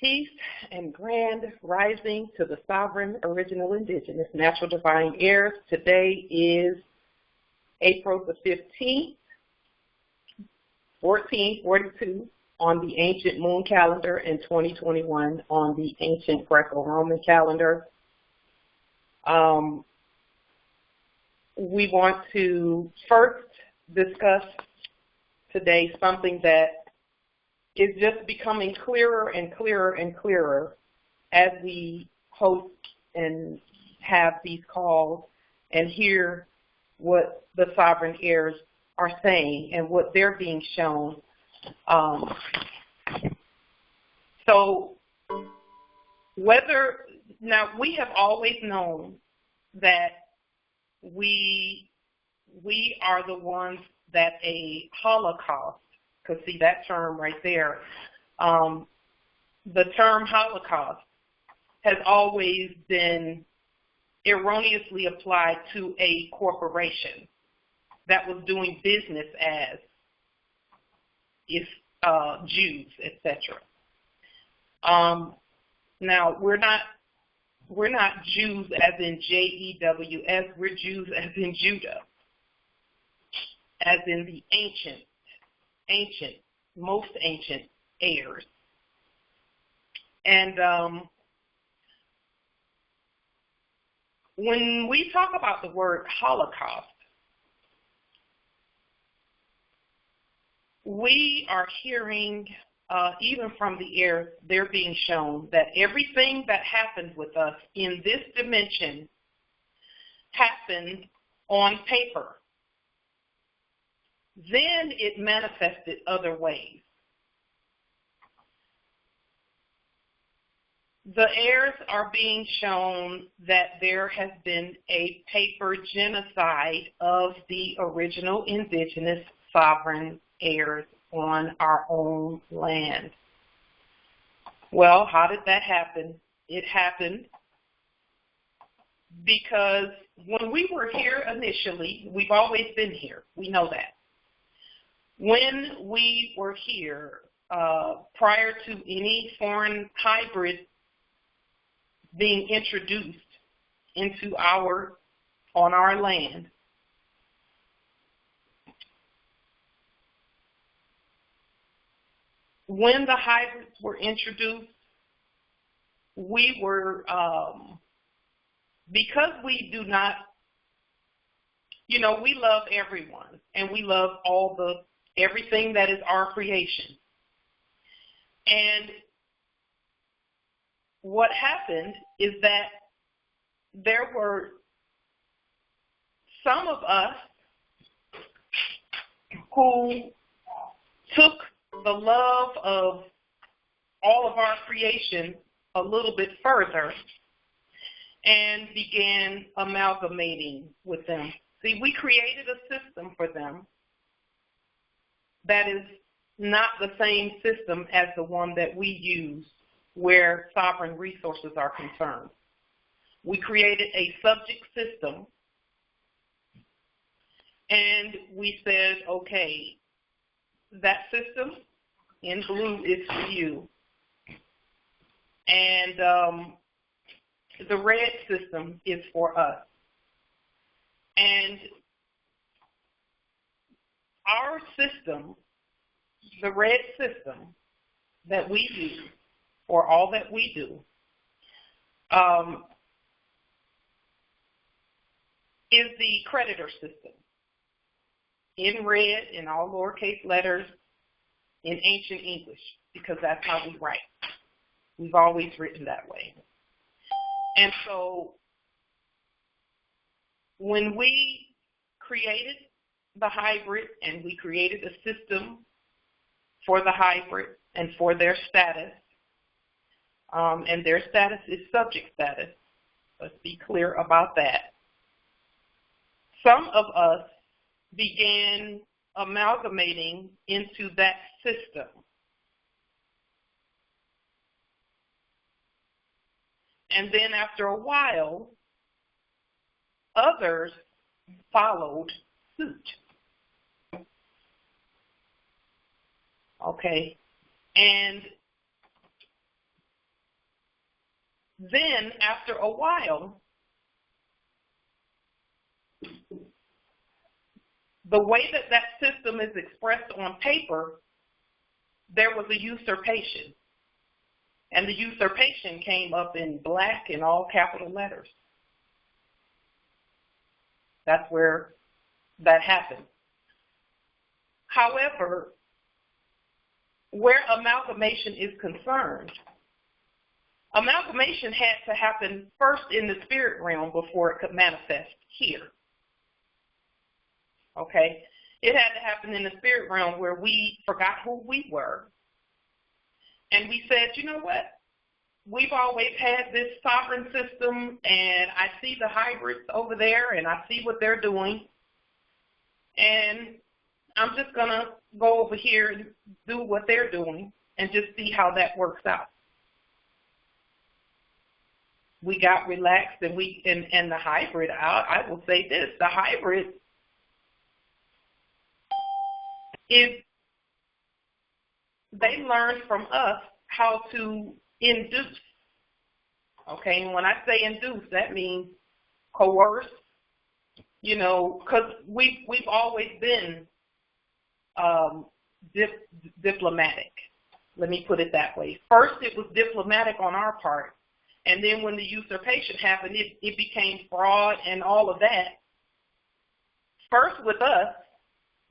Peace and grand rising to the sovereign, original, indigenous, natural, divine heirs. Today is April the 15th, 1442 on the ancient moon calendar and 2021 on the ancient Greco-Roman calendar. We want to first discuss today something that is just becoming clearer and clearer and clearer as we host and have these calls and hear what the sovereign heirs are saying and what they're being shown. So now we have always known that we are the ones that a Holocaust, because see that term right there, the term Holocaust has always been erroneously applied to a corporation that was doing business as Jews, etc. Now we're not Jews as in Jews, we're Jews as in Judah, as in the most ancient heirs. And when we talk about the word Holocaust, we are hearing, even from the heirs, they're being shown that everything that happened with us in this dimension happened on paper. Then it manifested other ways. The heirs are being shown that there has been a paper genocide of the original indigenous sovereign heirs on our own land. Well, how did that happen? It happened because when we were here initially, we've always been here. We know that. When we were here, prior to any foreign hybrid being introduced into on our land, when the hybrids were introduced, we were, because we do not, we love everyone and we love everything that is our creation. And what happened is that there were some of us who took the love of all of our creation a little bit further and began amalgamating with them. See, we created a system for them that is not the same system as the one that we use where sovereign resources are concerned. We created a subject system, and we said, okay, that system in blue is for you, and the red system is for us. And our system, the red system that we use for all that we do, is the creditor system, in red, in all lowercase letters, in ancient English, because that's how we write. We've always written that way. And so when we created the hybrid and we created a system for the hybrid and for their status, and their status is subject status, let's be clear about that. Some of us began amalgamating into that system. And then after a while, others followed suit. Okay, and then after a while, the way that that system is expressed on paper, there was a usurpation. And the usurpation came up in black in all capital letters. That's where that happened. However, where amalgamation is concerned, amalgamation had to happen first in the spirit realm before it could manifest here. Okay? It had to happen in the spirit realm where we forgot who we were. And we said, you know what? We've always had this sovereign system, and I see the hybrids over there, and I see what they're doing. And I'm just going to go over here and do what they're doing and just see how that works out. We got relaxed, and the hybrid, I will say this, the hybrid is, they learned from us how to induce. Okay, and when I say induce, that means coerce, you know, because we've always been diplomatic. Let me put it that way. First, it was diplomatic on our part, and then when the usurpation happened, it became fraud and all of that. First with us,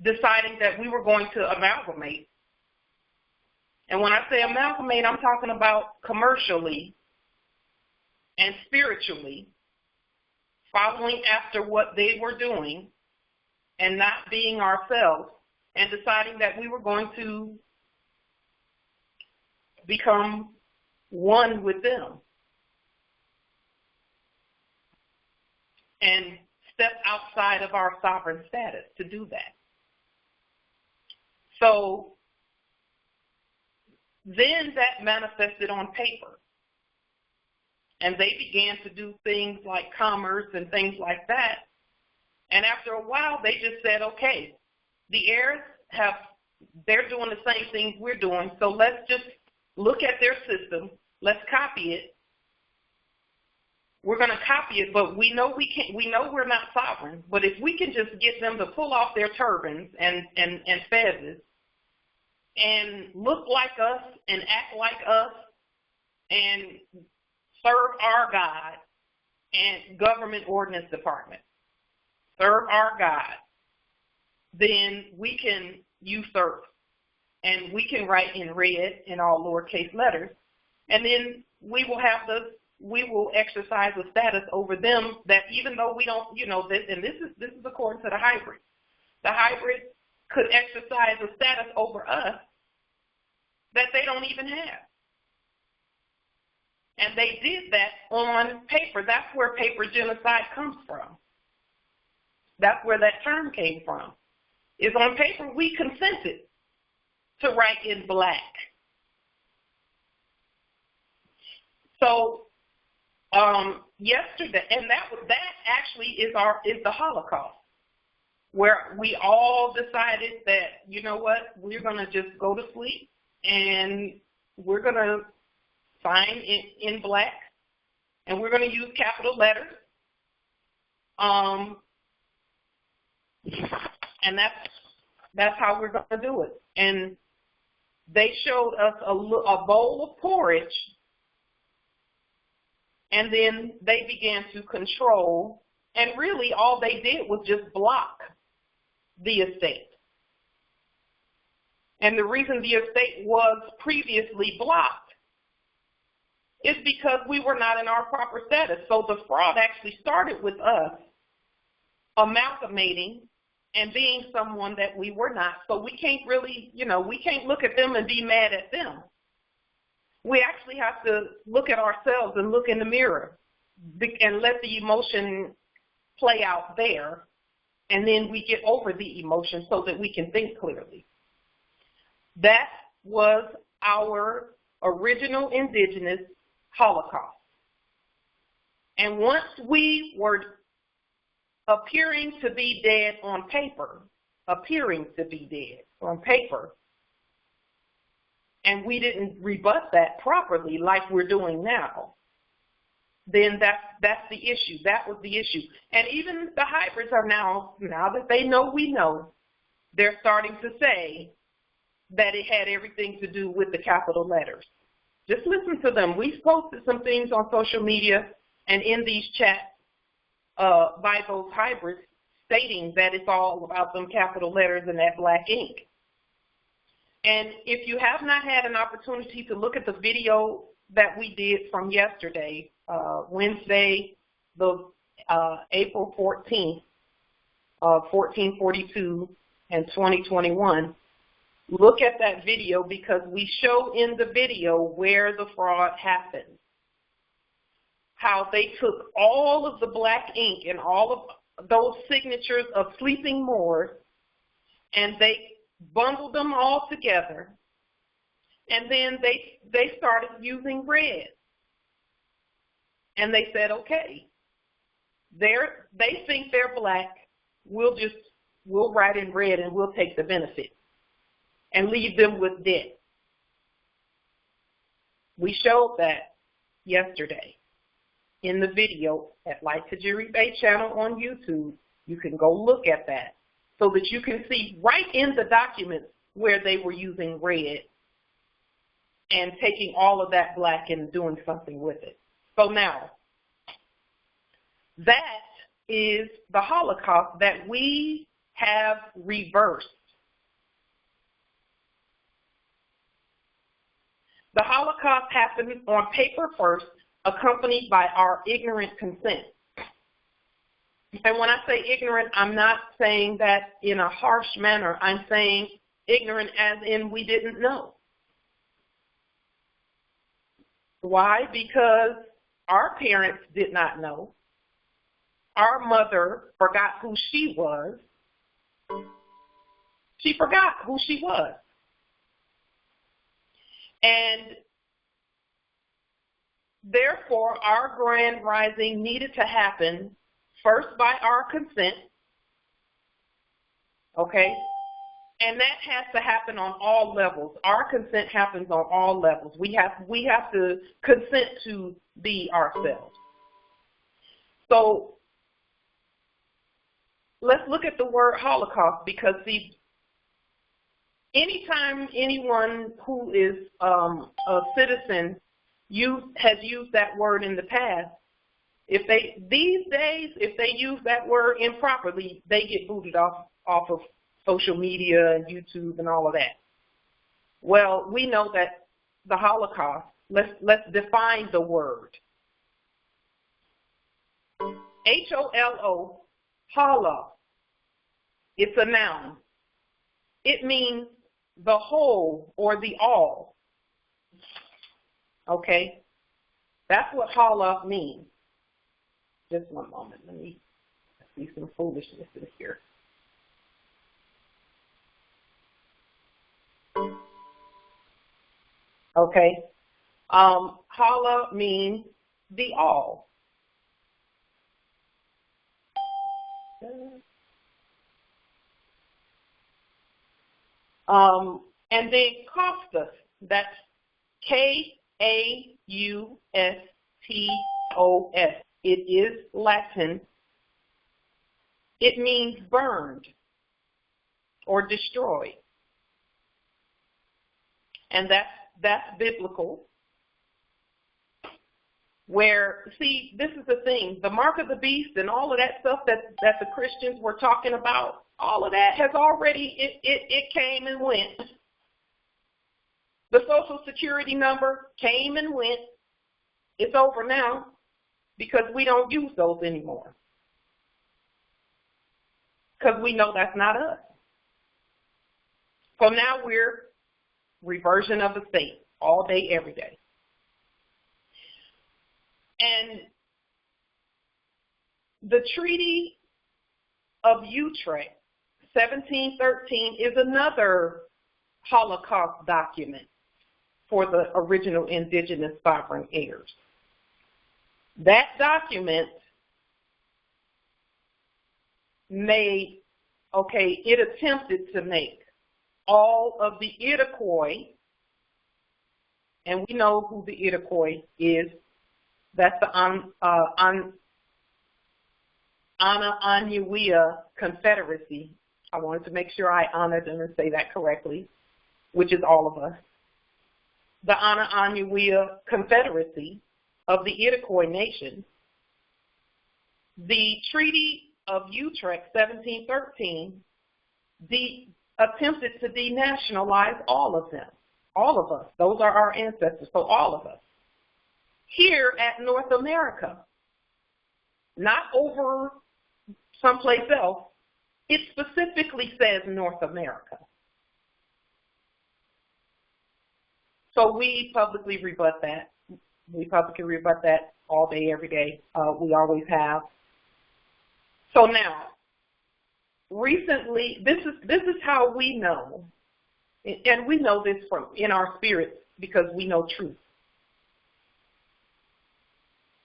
deciding that we were going to amalgamate. And when I say amalgamate, I'm talking about commercially and spiritually, following after what they were doing and not being ourselves, and deciding that we were going to become one with them and step outside of our sovereign status to do that. So then that manifested on paper. And they began to do things like commerce and things like that. And after a while, they just said, okay, the heirs they're doing the same things we're doing, so let's just look at their system, let's copy it. We're going to copy it, but we know we're not sovereign, but if we can just get them to pull off their turbans and fezzes and look like us and act like us and serve our God and government ordinance department, serve our God, then we can usurp and we can write in red in all lowercase letters, and then we will exercise a status over them that even though we don't, you know, this is according to the hybrid. The hybrid could exercise a status over us that they don't even have. And they did that on paper. That's where paper genocide comes from. That's where that term came from. Is on paper we consented to write in black. So yesterday, and that actually is the Holocaust, where we all decided that, you know what, we're going to just go to sleep and we're going to sign in black and we're going to use capital letters. And that's how we're going to do it. And they showed us a bowl of porridge, and then they began to control, and really all they did was just block the estate. And the reason the estate was previously blocked is because we were not in our proper status. So the fraud actually started with us amalgamating and being someone that we were not. So we can't really, you know, we can't look at them and be mad at them. We actually have to look at ourselves and look in the mirror and let the emotion play out there, and then we get over the emotion so that we can think clearly. That was our original indigenous Holocaust. And once we were appearing to be dead on paper, and we didn't rebut that properly like we're doing now, then that's the issue. That was the issue. And even the hybrids are now that they know we know, they're starting to say that it had everything to do with the capital letters. Just listen to them. We've posted some things on social media and in these chats by those hybrids stating that it's all about them capital letters and that black ink. And if you have not had an opportunity to look at the video that we did from yesterday, Wednesday, the April 14th, 1442 and 2021, look at that video because we show in the video where the fraud happened. How they took all of the black ink and all of those signatures of sleeping Moors and they bundled them all together, and then they started using red. And they said, okay, they think they're black, we'll write in red and we'll take the benefit and leave them with debt. We showed that yesterday in the video at Light to Jury Bay channel on YouTube. You can go look at that so that you can see right in the documents where they were using red and taking all of that black and doing something with it. So now, that is the Holocaust that we have reversed. The Holocaust happened on paper first, accompanied by our ignorant consent. And when I say ignorant, I'm not saying that in a harsh manner. I'm saying ignorant as in we didn't know. Why? Because our parents did not know. Our mother forgot who she was. She forgot who she was. And therefore, our grand rising needed to happen first by our consent, okay? And that has to happen on all levels. Our consent happens on all levels. We have to consent to be ourselves. So let's look at the word Holocaust, because see, anytime anyone who is a citizen has used that word in the past, these days, if they use that word improperly, they get booted off of social media and YouTube and all of that. Well, we know that the Holocaust, let's define the word. H-O-L-O, hola. It's a noun. It means the whole or the all. Okay? That's what hola means. Just one moment. Let me see some foolishness in here. Okay. Hola means the all. And then kaustos, that's K-A-U-S-T-O-S. It is Latin. It means burned or destroyed. And that's biblical. Where, see, this is the thing, the mark of the beast and all of that stuff that the Christians were talking about, all of that has already, it came and went. The Social Security number came and went. It's over now because we don't use those anymore. Because we know that's not us. So now we're reversion of the state all day, every day. And the Treaty of Utrecht, 1713, is another Holocaust document for the original indigenous sovereign heirs. That document it attempted to make all of the Iroquois, and we know who the Iroquois is, That's the anye Confederacy. I wanted to make sure I honored them and say that correctly, which is all of us. The anye Confederacy of the Iroquois nation. The Treaty of Utrecht, 1713, attempted to denationalize all of them, all of us. Those are our ancestors, so all of us. Here at North America, not over someplace else, it specifically says North America. So we publicly rebut that. We publicly rebut that all day, every day. We always have. So now, recently, this is how we know, and we know this from in our spirits because we know truth.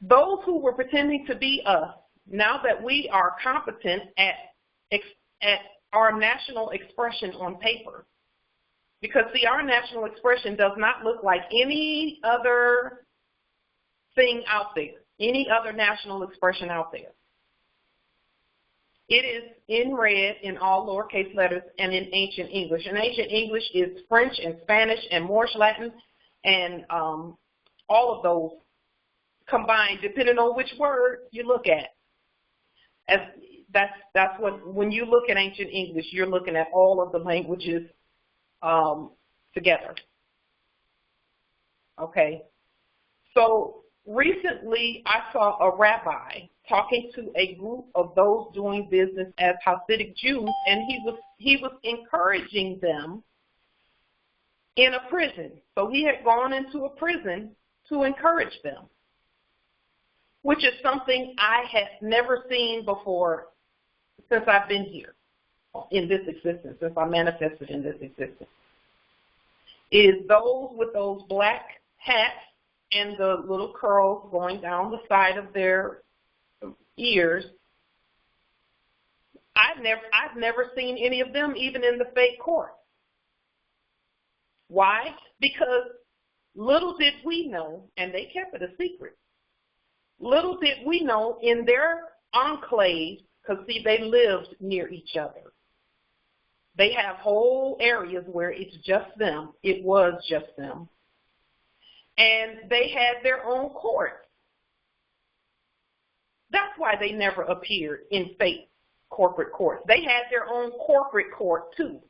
Those who were pretending to be us, now that we are competent at our national expression on paper, because see, our national expression does not look like any other thing out there, any other national expression out there. It is in red in all lowercase letters and in ancient English. And ancient English is French and Spanish and Moorish Latin and all of those combined, depending on which word you look at. As that's what, when you look at ancient English, you're looking at all of the languages together. Okay. So recently I saw a rabbi talking to a group of those doing business as Hasidic Jews, and he was encouraging them in a prison. So he had gone into a prison to encourage them, which is something I had never seen before since I've been here in this existence, since I manifested in this existence, is those with those black hats and the little curls going down the side of their ears. I've never seen any of them even in the fake court. Why? Because little did we know, and they kept it a secret, little did we know in their enclave, because see, they lived near each other. They have whole areas where it's just them. It was just them. And they had their own court. That's why they never appeared in fake corporate courts. They had their own corporate court too.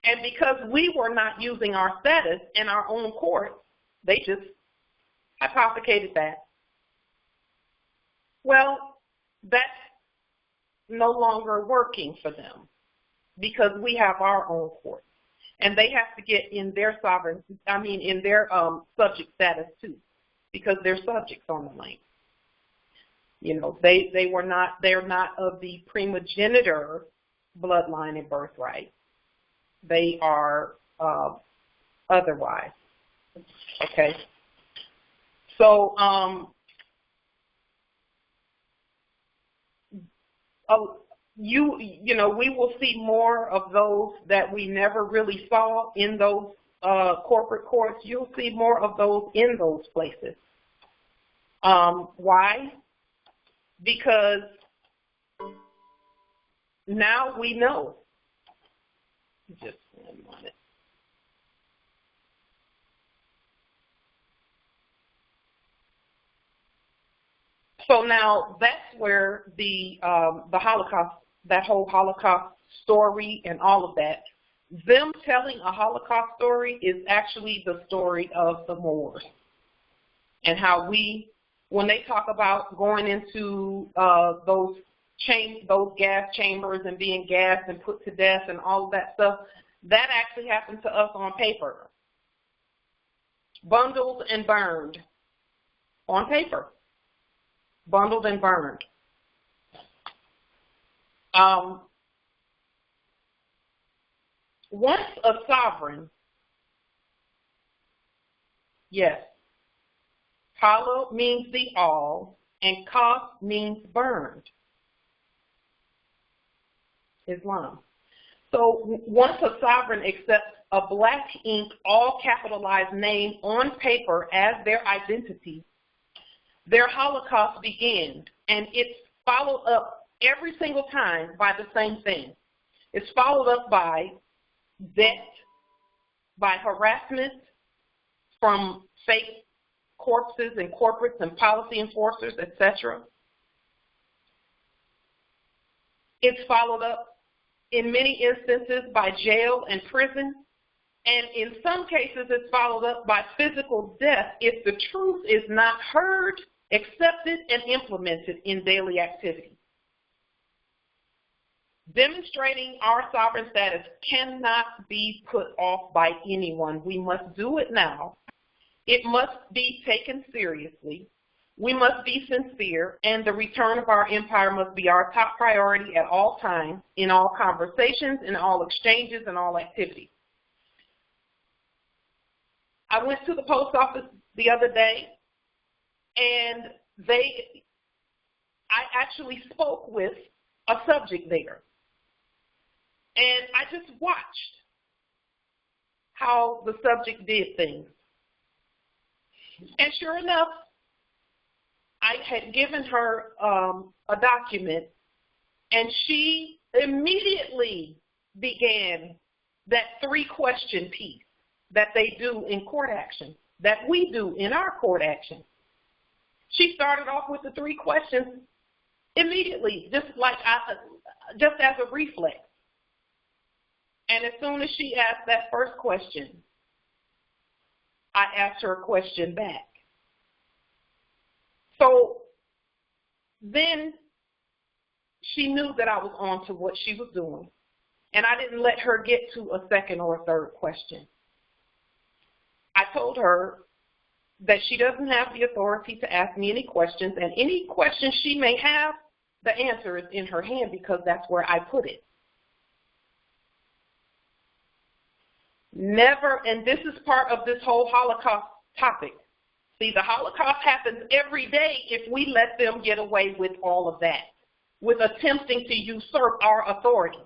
And because we were not using our status in our own court, they just hypothecated that. Well, that's no longer working for them because we have our own court. And they have to get in their in their subject status too, because they're subjects on the land. You know, they're not of the primogenitor bloodline and birthright. They are otherwise. Okay. So you know, we will see more of those that we never really saw in those corporate courts. You'll see more of those in those places. Why? Because now we know. Just one moment. So now that's where the Holocaust, that whole Holocaust story and all of that, them telling a Holocaust story is actually the story of the Moors and how when they talk about going into those gas chambers and being gassed and put to death and all of that stuff, that actually happened to us on paper. Bundled and burned on paper. Bundled and burned. Once a sovereign, yes, holo means the all, and kauste means burned. Islam. So once a sovereign accepts a black ink, all capitalized name on paper as their identity, their Holocaust began, and it's followed up every single time by the same thing. It's followed up by debt, by harassment from fake corpses and corporates and policy enforcers, etc. It's followed up in many instances by jail and prison, and in some cases it's followed up by physical death if the truth is not heard, accepted, and implemented in daily activity. Demonstrating our sovereign status cannot be put off by anyone. We must do it now. It must be taken seriously. We must be sincere, and the return of our empire must be our top priority at all times, in all conversations, in all exchanges, and all activities. I went to the post office the other day, and I actually spoke with a subject there. And I just watched how the subject did things. And sure enough, I had given her a document, and she immediately began that 3-question piece that they do in court action, that we do in our court action. She started off with the 3 questions immediately, just as a reflex. And as soon as she asked that first question, I asked her a question back. So then she knew that I was on to what she was doing, and I didn't let her get to a second or a third question. I told her that she doesn't have the authority to ask me any questions, and any questions she may have, the answer is in her hand because that's where I put it. Never, and this is part of this whole Holocaust topic. See, the Holocaust happens every day if we let them get away with all of that, with attempting to usurp our authority.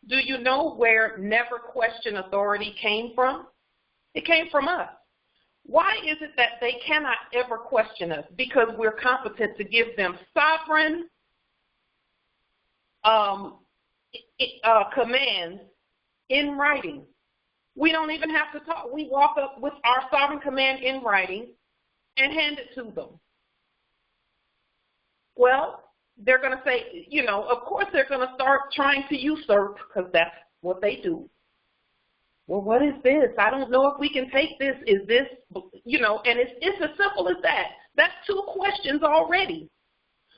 Do you know where never question authority came from? It came from us. Why is it that they cannot ever question us? Because we're competent to give them sovereign commands in writing. We don't even have to talk. We walk up with our sovereign command in writing and hand it to them. Well, they're going to say, you know, of course they're going to start trying to usurp because that's what they do. Well, what is this? I don't know if we can take this. Is this, you know, and it's as simple as that. That's 2 questions already.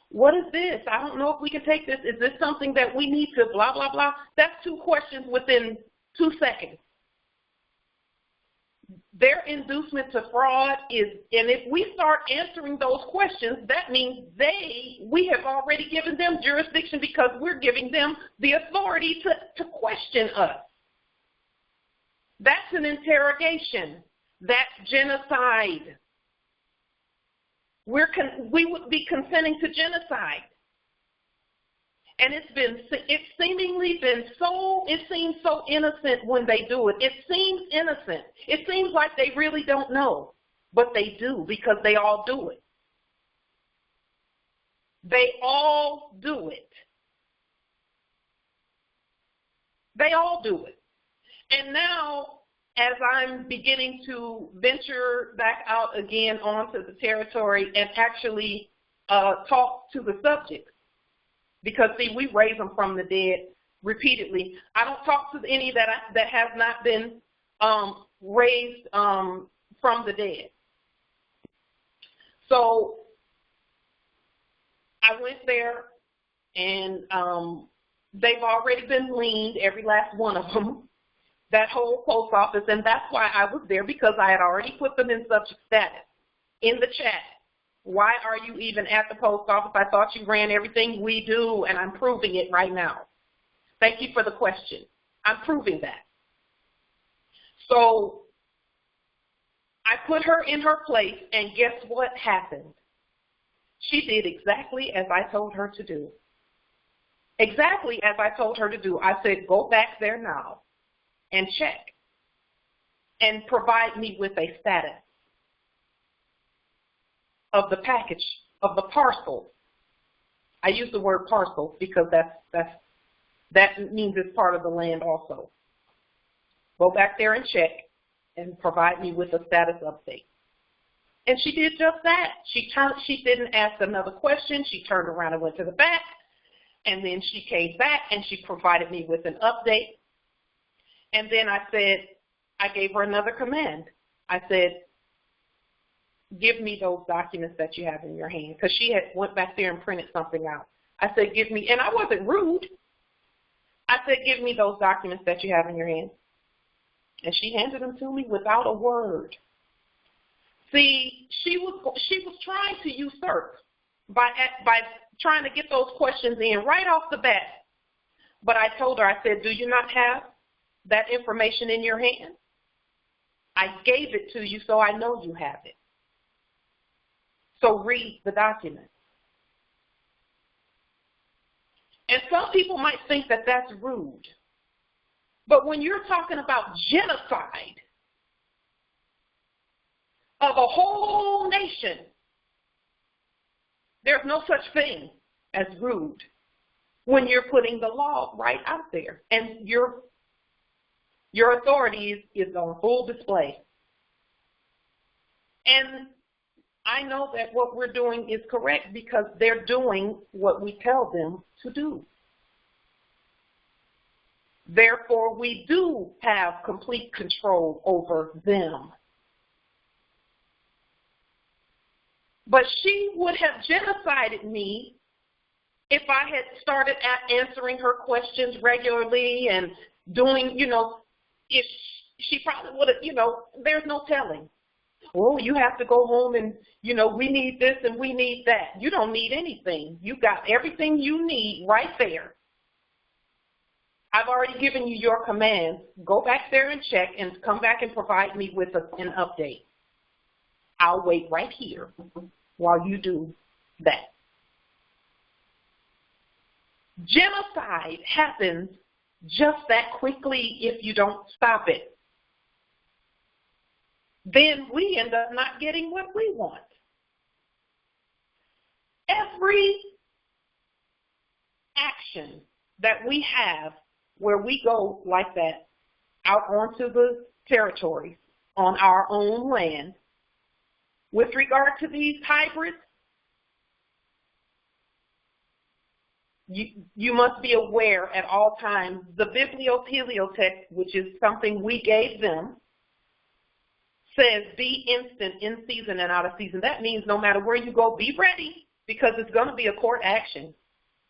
What is this? I don't know if we can take this. Is this something that we need to blah, blah, blah? That's 2 questions within 2 seconds. Their inducement to fraud is, and if we start answering those questions, that means we have already given them jurisdiction because we're giving them the authority to question us. That's an interrogation. That's genocide. We would be consenting to genocide. And it seems so innocent when they do it. It seems innocent. It seems like they really don't know, but they do because they all do it. They all do it. They all do it. And now, as I'm beginning to venture back out again onto the territory and actually talk to the subjects, because, see, we raise them from the dead repeatedly. I don't talk to any that have not been raised from the dead. So I went there, and they've already been leaned, every last one of them, that whole post office, and that's why I was there, because I had already put them in subject status in the chat. Why are you even at the post office? I thought you ran everything. We do, and I'm proving it right now. Thank you for the question. I'm proving that. So I put her in her place, and guess what happened? She did exactly as I told her to do. Exactly as I told her to do. I said, go back there now and check and provide me with a status. of the package, of the parcel. I use the word parcel because that means it's part of the land also. Go back there and check and provide me with a status update. And she did just that. She didn't ask another question. She turned around and went to the back, and then she came back and she provided me with an update. And then I gave her another command. I said, give me those documents that you have in your hand, because she had went back there and printed something out. I said, give me, and I wasn't rude. I said, give me those documents that you have in your hand. And she handed them to me without a word. See, she was trying to usurp by trying to get those questions in right off the bat. But I told her, I said, do you not have that information in your hand? I gave it to you, so I know you have it. So read the document. And some people might think that that's rude. But when you're talking about genocide of a whole nation, there's no such thing as rude when you're putting the law right out there and your authority is on full display. And I know that what we're doing is correct because they're doing what we tell them to do. Therefore, we do have complete control over them. But she would have genocided me if I had started answering her questions regularly and doing, if she probably would have, there's no telling. Oh, you have to go home and, we need this and we need that. You don't need anything. You got everything you need right there. I've already given you your command. Go back there and check and come back and provide me with an update. I'll wait right here while you do that. Genocide happens just that quickly if you don't stop it. Then we end up not getting what we want. Every action that we have where we go like that out onto the territory on our own land, with regard to these hybrids, you must be aware at all times the biblioteliotext, which is something we gave them, says be instant, in season and out of season. That means no matter where you go, be ready, because it's going to be a court action.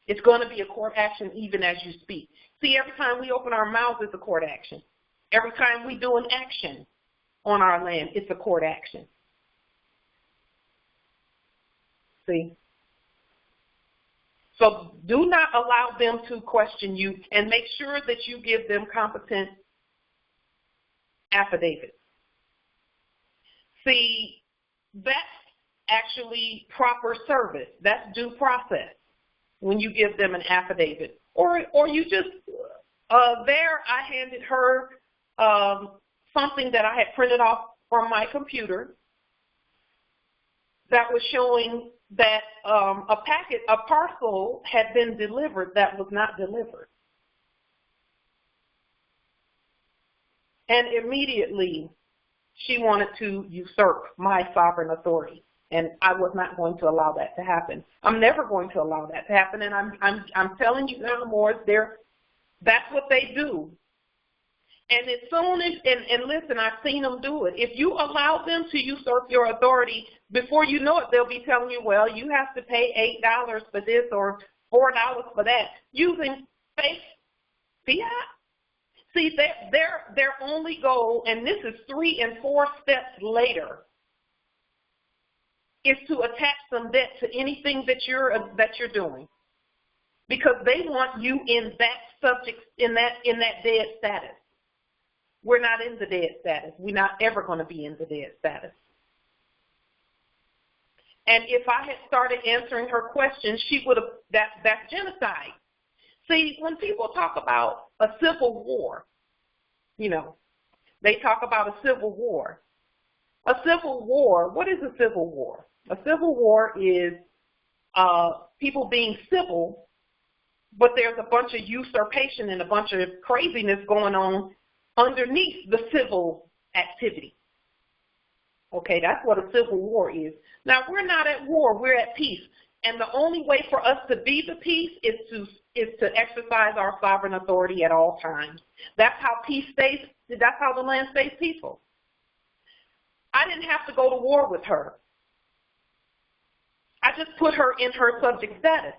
It's going to be a court action even as you speak. See, every time we open our mouths, it's a court action. Every time we do an action on our land, it's a court action. See? So do not allow them to question you, and make sure that you give them competent affidavits. See, that's actually proper service. That's due process when you give them an affidavit. Or you just, I handed her something that I had printed off from my computer that was showing that a parcel had been delivered that was not delivered. And immediately she wanted to usurp my sovereign authority, and I was not going to allow that to happen. I'm never going to allow that to happen, and I'm telling you now, Moors, that's what they do. And as soon as, and listen, I've seen them do it. If you allow them to usurp your authority, before you know it, they'll be telling you, well, you have to pay $8 for this or $4 for that, using fake fiat. See, their only goal, and this is 3 and 4 steps later, is to attach some debt to anything that you're doing, because they want you in that subject, in that dead status. We're not in the dead status. We're not ever going to be in the dead status. And if I had started answering her questions, she would have, that's genocide. See, when people talk about a civil war, they talk about a civil war. A civil war, what is a civil war? A civil war is people being civil, but there's a bunch of usurpation and a bunch of craziness going on underneath the civil activity. Okay, that's what a civil war is. Now, we're not at war, we're at peace. And the only way for us to be the peace is to exercise our sovereign authority at all times. That's how that's how the land stays peaceful. I didn't have to go to war with her. I just put her in her subject status.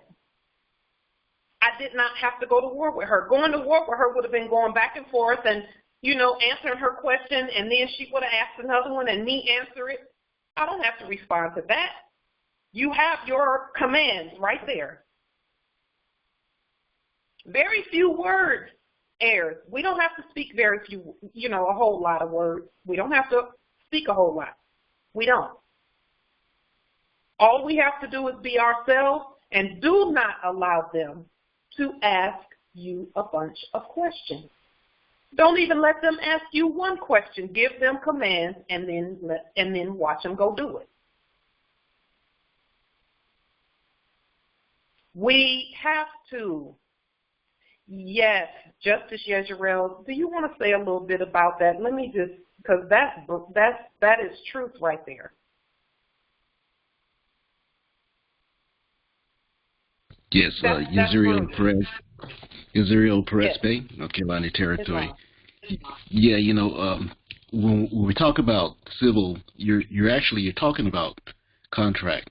I did not have to go to war with her. Going to war with her would have been going back and forth and, answering her question, and then she would have asked another one and me answer it. I don't have to respond to that. You have your commands right there. Very few words, heirs. We don't have to speak very few, a whole lot of words. We don't have to speak a whole lot. We don't. All we have to do is be ourselves, and do not allow them to ask you a bunch of questions. Don't even let them ask you one question. Give them commands and then watch them go do it. We have to. Yes, Justice Yezreel, do you want to say a little bit about that? Let me just, because that is truth right there. Yes, Israel Perez Yes. Bay, North Carolina Territory. Yeah, when we talk about civil, you're talking about contract.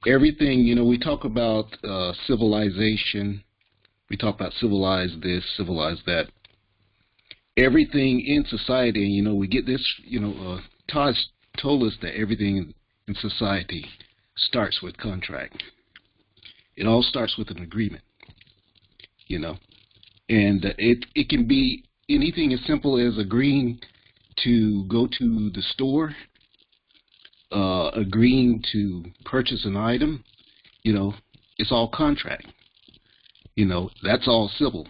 Everything, we talk about civilization. We talk about civilize this, civilize that. Everything in society, we get this, Todd told us that everything in society starts with contract. It all starts with an agreement, and it can be anything as simple as agreeing to go to the store, agreeing to purchase an item. It's all contract. That's all civil.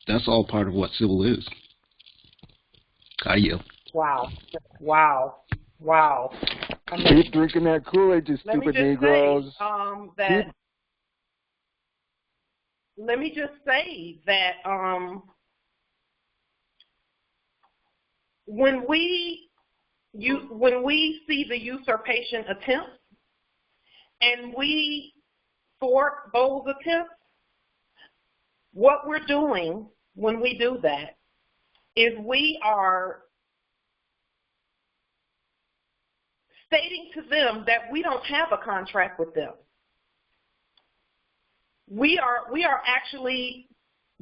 That's all part of what civil is. I yield. Wow. Keep drinking that Kool-Aid, you stupid Negroes. Let me just say that when we see the usurpation attempts and we thwart those attempts, what we're doing when we do that is we are stating to them that we don't have a contract with them. We are actually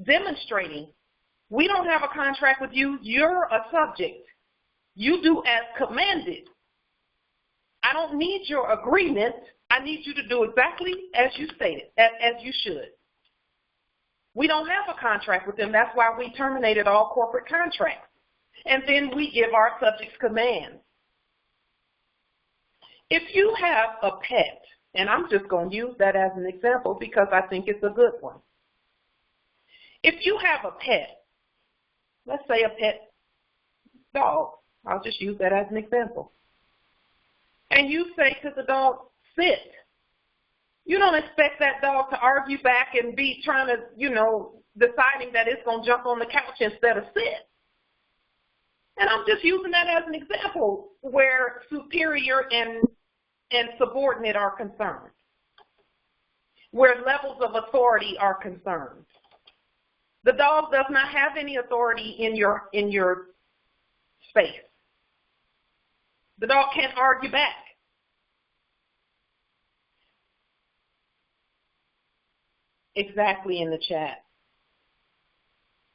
demonstrating we don't have a contract with you. You're a subject. You do as commanded. I don't need your agreement. I need you to do exactly as you stated, as you should. We don't have a contract with them. That's why we terminated all corporate contracts. And then we give our subjects commands. If you have a pet, and I'm just going to use that as an example because I think it's a good one. If you have a pet, let's say a pet dog, I'll just use that as an example, and you say to the dog, sit, you don't expect that dog to argue back and be trying to, deciding that it's going to jump on the couch instead of sit. And I'm just using that as an example where superior and subordinate are concerned, where levels of authority are concerned. The dog does not have any authority in your space. The dog can't argue back. Exactly in the chat.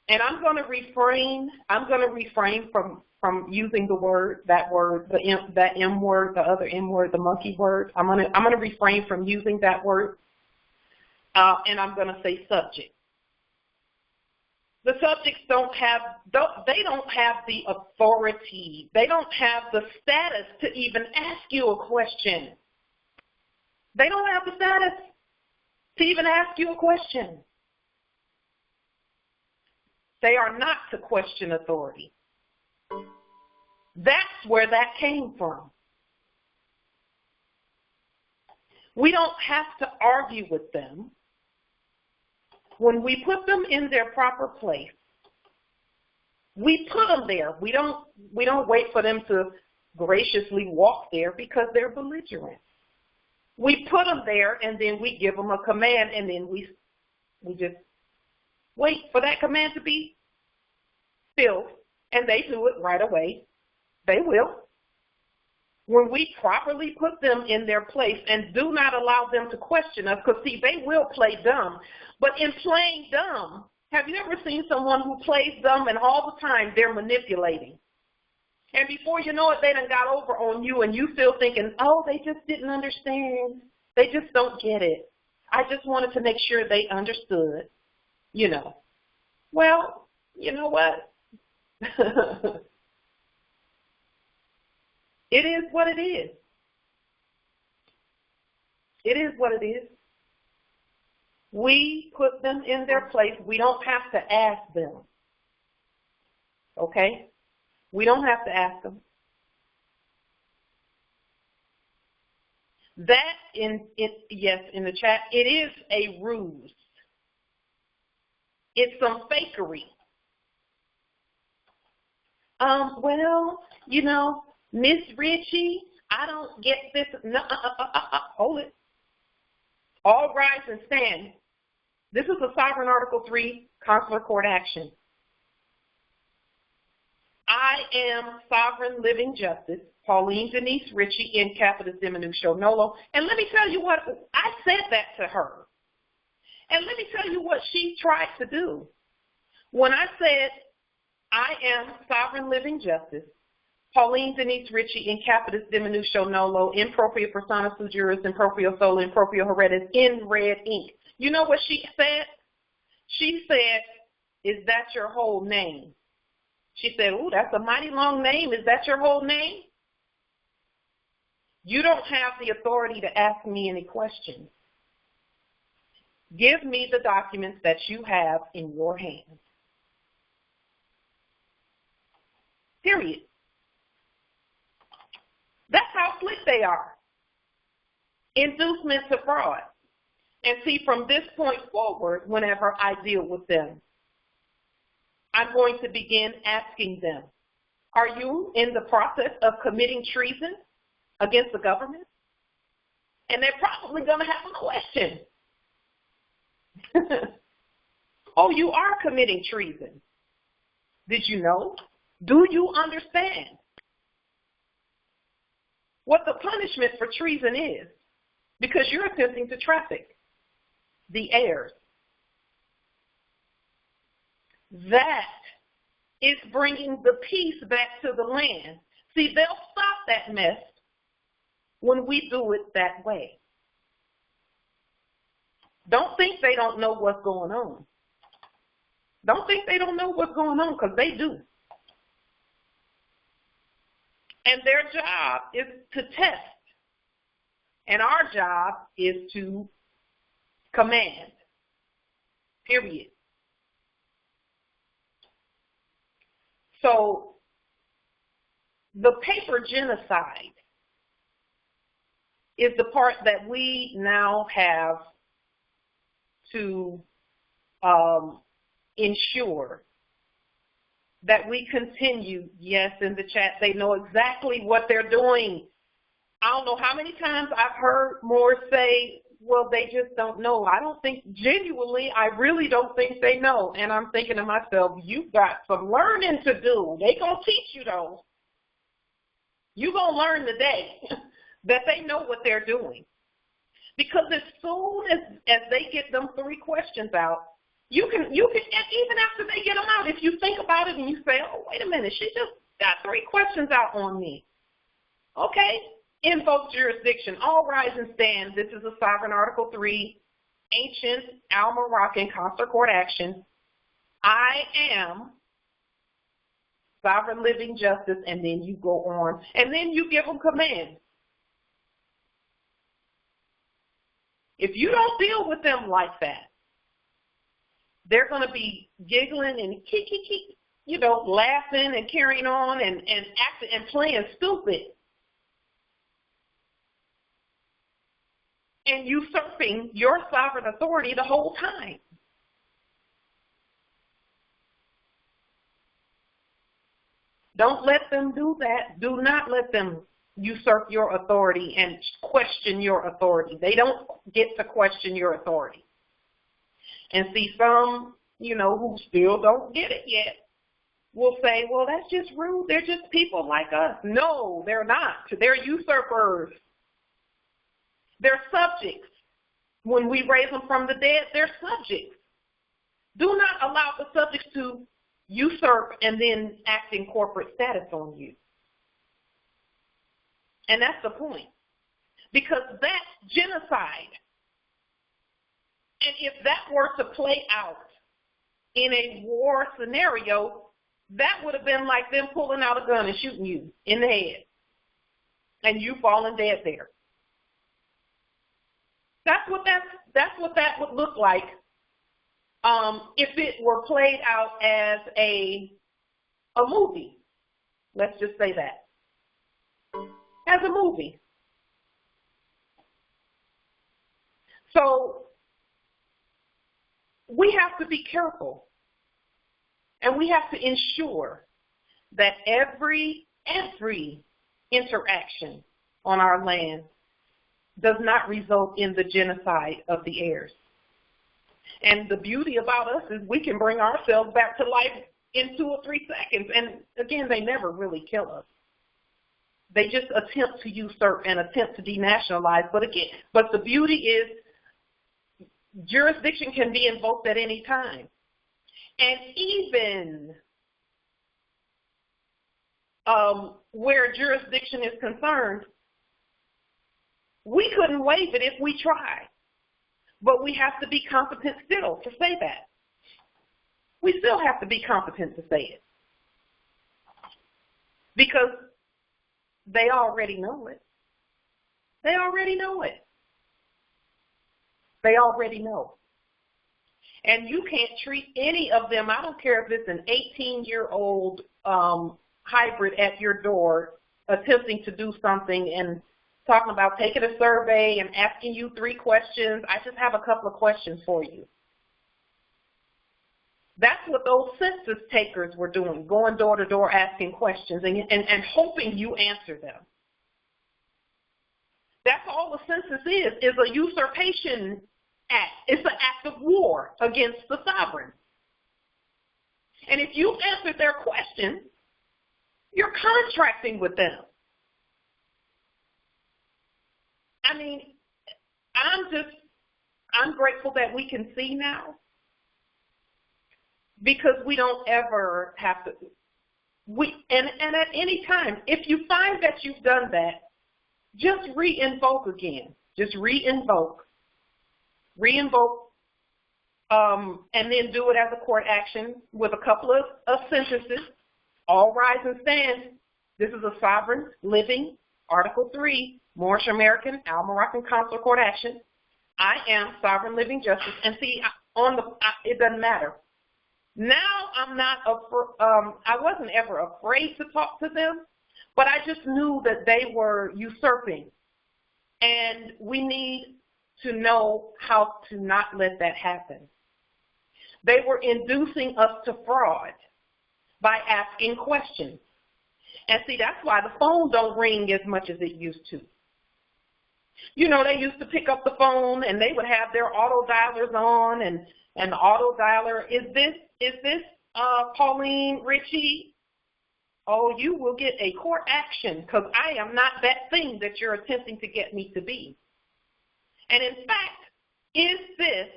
And I'm going to refrain from using that word, that M word, the other M word, the monkey word. I'm going to refrain from using that word, and I'm going to say subject. The subjects don't have the authority. They don't have the status to even ask you a question. They don't have the status to even ask you a question. They are not to question authority. That's where that came from. We don't have to argue with them. When we put them in their proper place, we put them there. We don't wait for them to graciously walk there because they're belligerent. We put them there, and then we give them a command, and then we just wait for that command to be filled, and they do it right away. They will. When we properly put them in their place and do not allow them to question us, because, see, they will play dumb. But in playing dumb, have you ever seen someone who plays dumb and all the time they're manipulating? And before you know it, they done got over on you, and you still thinking, oh, they just didn't understand. They just don't get it. I just wanted to make sure they understood, you know. Well, you know what? It is what it is. It is what it is. We put them in their place. We don't have to ask them. Okay? We don't have to ask them. That, yes, in the chat, it is a ruse. It's some fakery. Well, you know, Miss Ritchie, I don't get this. No, hold it. All rise and stand. This is a sovereign Article 3 consular court action. I am sovereign living justice, Pauline Denise Ritchie, in capitis dimiutio nolo. And let me tell you what, I said that to her. And let me tell you what she tried to do. When I said, I am sovereign living justice, Pauline Denise Ritchie, in capitis dimiutio nolo, in propria persona sui juris, in proprio solo, in proprio heredes, in red ink. You know what she said? She said, is that your whole name? She said, ooh, that's a mighty long name. Is that your whole name? You don't have the authority to ask me any questions. Give me the documents that you have in your hands. Period. That's how slick they are. Inducement to fraud. And see, from this point forward, whenever I deal with them, I'm going to begin asking them, are you in the process of committing treason against the government? And they're probably going to have a question. Oh, you are committing treason. Did you know? Do you understand what the punishment for treason is? Because you're attempting to traffic the heirs. That is bringing the peace back to the land. See, they'll stop that mess when we do it that way. Don't think they don't know what's going on. Don't think they don't know what's going on, because they do. And their job is to test. And our job is to command. Period. So the paper genocide is the part that we now have to ensure that we continue. Yes, in the chat, they know exactly what they're doing. I don't know how many times I've heard more say, well, they just don't know. I don't think, genuinely, I really don't think they know. And I'm thinking to myself, you've got some learning to do. They going to teach you, though. You're going to learn today that they know what they're doing. Because as soon as they get them 3 questions out, you can, even after they get them out, if you think about it and you say, oh, wait a minute, she just got 3 questions out on me. Okay. Invoke jurisdiction. All rise and stand. This is a sovereign Article 3, ancient Moroccan consular court action. I am sovereign living justice, and then you go on, and then you give them commands. If you don't deal with them like that, they're going to be giggling and kiki. laughing and carrying on and acting and playing stupid and usurping your sovereign authority the whole time. Don't let them do that. Do not let them usurp your authority and question your authority. They don't get to question your authority. And see, some, who still don't get it yet will say, well, that's just rude. They're just people like us. No, they're not. They're usurpers. They're subjects. When we raise them from the dead, they're subjects. Do not allow the subjects to usurp and then act in corporate status on you. And that's the point. Because that's genocide. And if that were to play out in a war scenario, that would have been like them pulling out a gun and shooting you in the head. And you falling dead there. That's what that would look like if it were played out as a movie. Let's just say that. As a movie. So we have to be careful, and we have to ensure that every interaction on our land does not result in the genocide of the heirs. And the beauty about us is we can bring ourselves back to life in 2 or 3 seconds. And again, they never really kill us. They just attempt to usurp and attempt to denationalize. But the beauty is jurisdiction can be invoked at any time. And even where jurisdiction is concerned, we couldn't waive it if we tried. But we have to be competent still to say that. We still have to be competent to say it. Because they already know it. They already know it. They already know. And you can't treat any of them, I don't care if it's an 18-year-old hybrid at your door attempting to do something and talking about taking a survey and asking you 3 questions. I just have a couple of questions for you. That's what those census takers were doing, going door to door asking questions and hoping you answer them. That's all the census is a usurpation act. It's an act of war against the sovereign. And if you answer their question, you're contracting with them. I mean, I'm grateful that we can see now, because we don't ever have to, and at any time, if you find that you've done that, just re-invoke again. Just re-invoke, and then do it as a court action with a couple of sentences. All rise and stand. This is a sovereign, living, Article 3, Moorish American, Moroccan consular court action. I am sovereign, living justice. And see, it doesn't matter. Now I'm not, I wasn't ever afraid to talk to them, but I just knew that they were usurping. And we need to know how to not let that happen. They were inducing us to fraud by asking questions. And see, that's why the phone don't ring as much as it used to. You know, they used to pick up the phone and they would have their auto dialers on, and the auto dialer, is this Pauline Ritchie? Oh, you will get a court action because I am not that thing that you're attempting to get me to be. And in fact, is this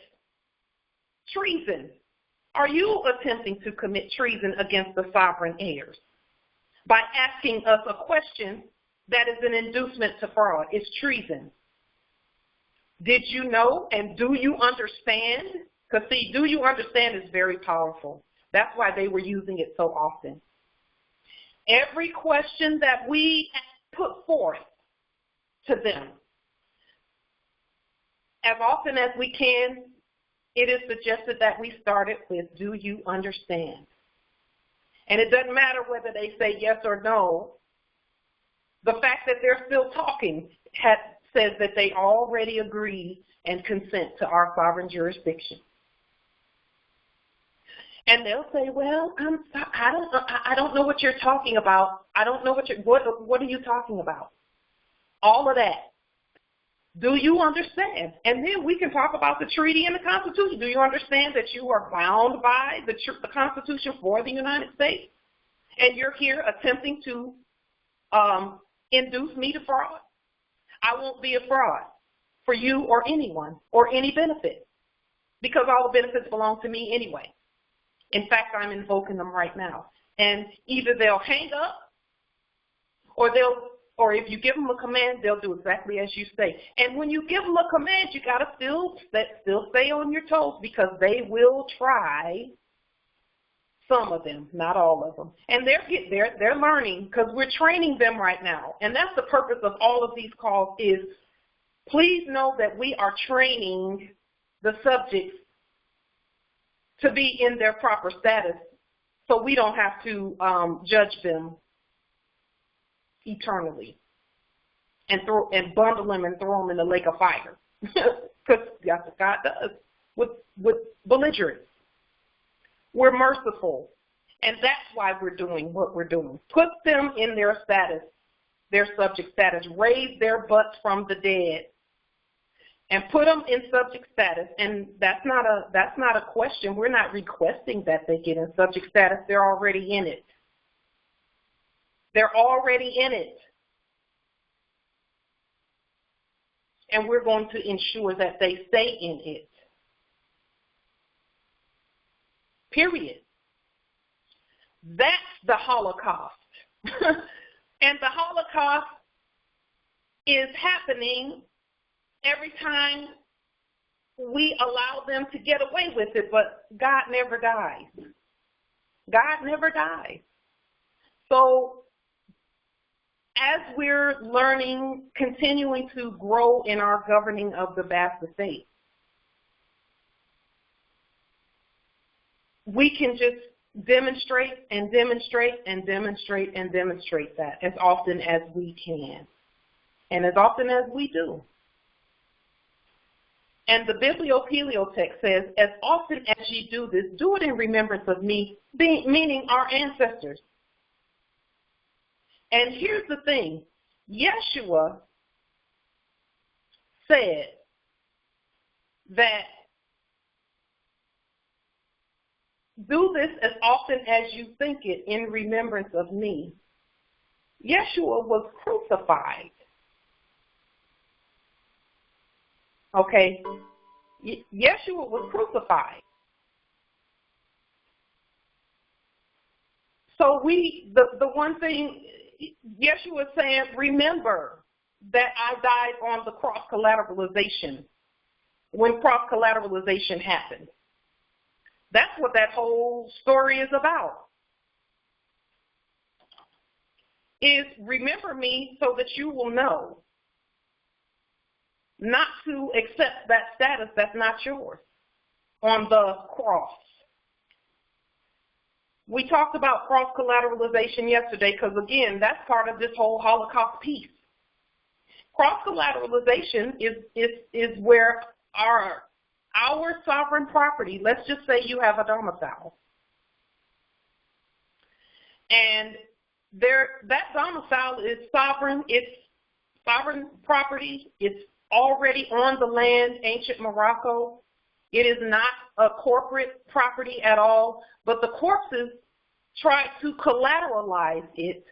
treason? Are you attempting to commit treason against the sovereign heirs by asking us a question that is an inducement to fraud? It's treason. Did you know, and do you understand? Because see, do you understand is very powerful. That's why they were using it so often. Every question that we put forth to them, as often as we can, it is suggested that we start it with, do you understand? And it doesn't matter whether they say yes or no. The fact that they're still talking says that they already agree and consent to our sovereign jurisdiction. And they'll say, well, I don't know what you're talking about. I don't know what are you talking about? All of that. Do you understand? And then we can talk about the treaty and the Constitution. Do you understand that you are bound by the Constitution for the United States? And you're here attempting to induce me to fraud? I won't be a fraud for you or anyone or any benefit, because all the benefits belong to me anyway. In fact, I'm invoking them right now. And either they'll hang up, or if you give them a command, they'll do exactly as you say. And when you give them a command, you got to still stay on your toes, because they will try. Some of them, not all of them. And they're learning, because we're training them right now. And that's the purpose of all of these calls is, please know that we are training the subjects to be in their proper status, so we don't have to judge them eternally and bundle them and throw them in the lake of fire, because that's what God does with belligerents. We're merciful, and that's why we're doing what we're doing. Put them in their status, their subject status. Raise their butts from the dead, and put them in subject status. And that's not a question. We're not requesting that they get in subject status. They're already in it. They're already in it. And we're going to ensure that they stay in it. Period. That's the Holocaust. And the Holocaust is happening every time we allow them to get away with it, but God never dies. God never dies. So as we're learning, continuing to grow in our governing of the vast estate, we can just demonstrate and demonstrate and demonstrate and demonstrate that as often as we can and as often as we do. And the biblio-heliotext says, as often as ye do this, do it in remembrance of me, meaning our ancestors. And here's the thing. Yeshua said that do this as often as you think it in remembrance of me. Yeshua was crucified. Okay? Yeshua was crucified. So the one thing Yeshua is saying, remember that I died on the cross collateralization, when cross collateralization happened. That's what that whole story is about. Is remember me so that you will know not to accept that status that's not yours on the cross. We talked about cross collateralization yesterday because, again, that's part of this whole Holocaust piece. Cross collateralization is where our sovereign property, let's just say you have a domicile, and that domicile is sovereign, it's sovereign property, it's already on the land, ancient Morocco. It is not a corporate property at all, but the corpses tried to collateralize it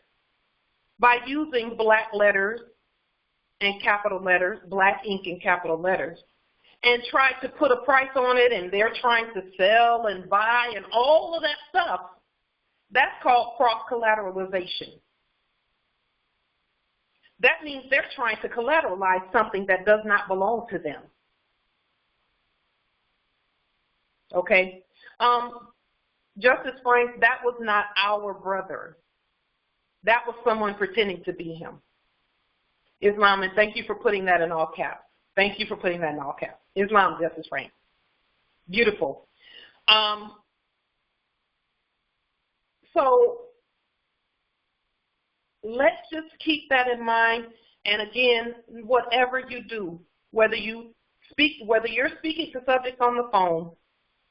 by using black letters and capital letters, black ink and capital letters, and tried to put a price on it, and they're trying to sell and buy and all of that stuff. That's called cross-collateralization. That means they're trying to collateralize something that does not belong to them. Okay? Justice Franks, that was not our brother. That was someone pretending to be him. Islam, and thank you for putting that in all caps. Thank you for putting that in all caps. Islam, Justice Franks. Beautiful. So let's just keep that in mind. And again, whatever you do, whether you're speaking to subjects on the phone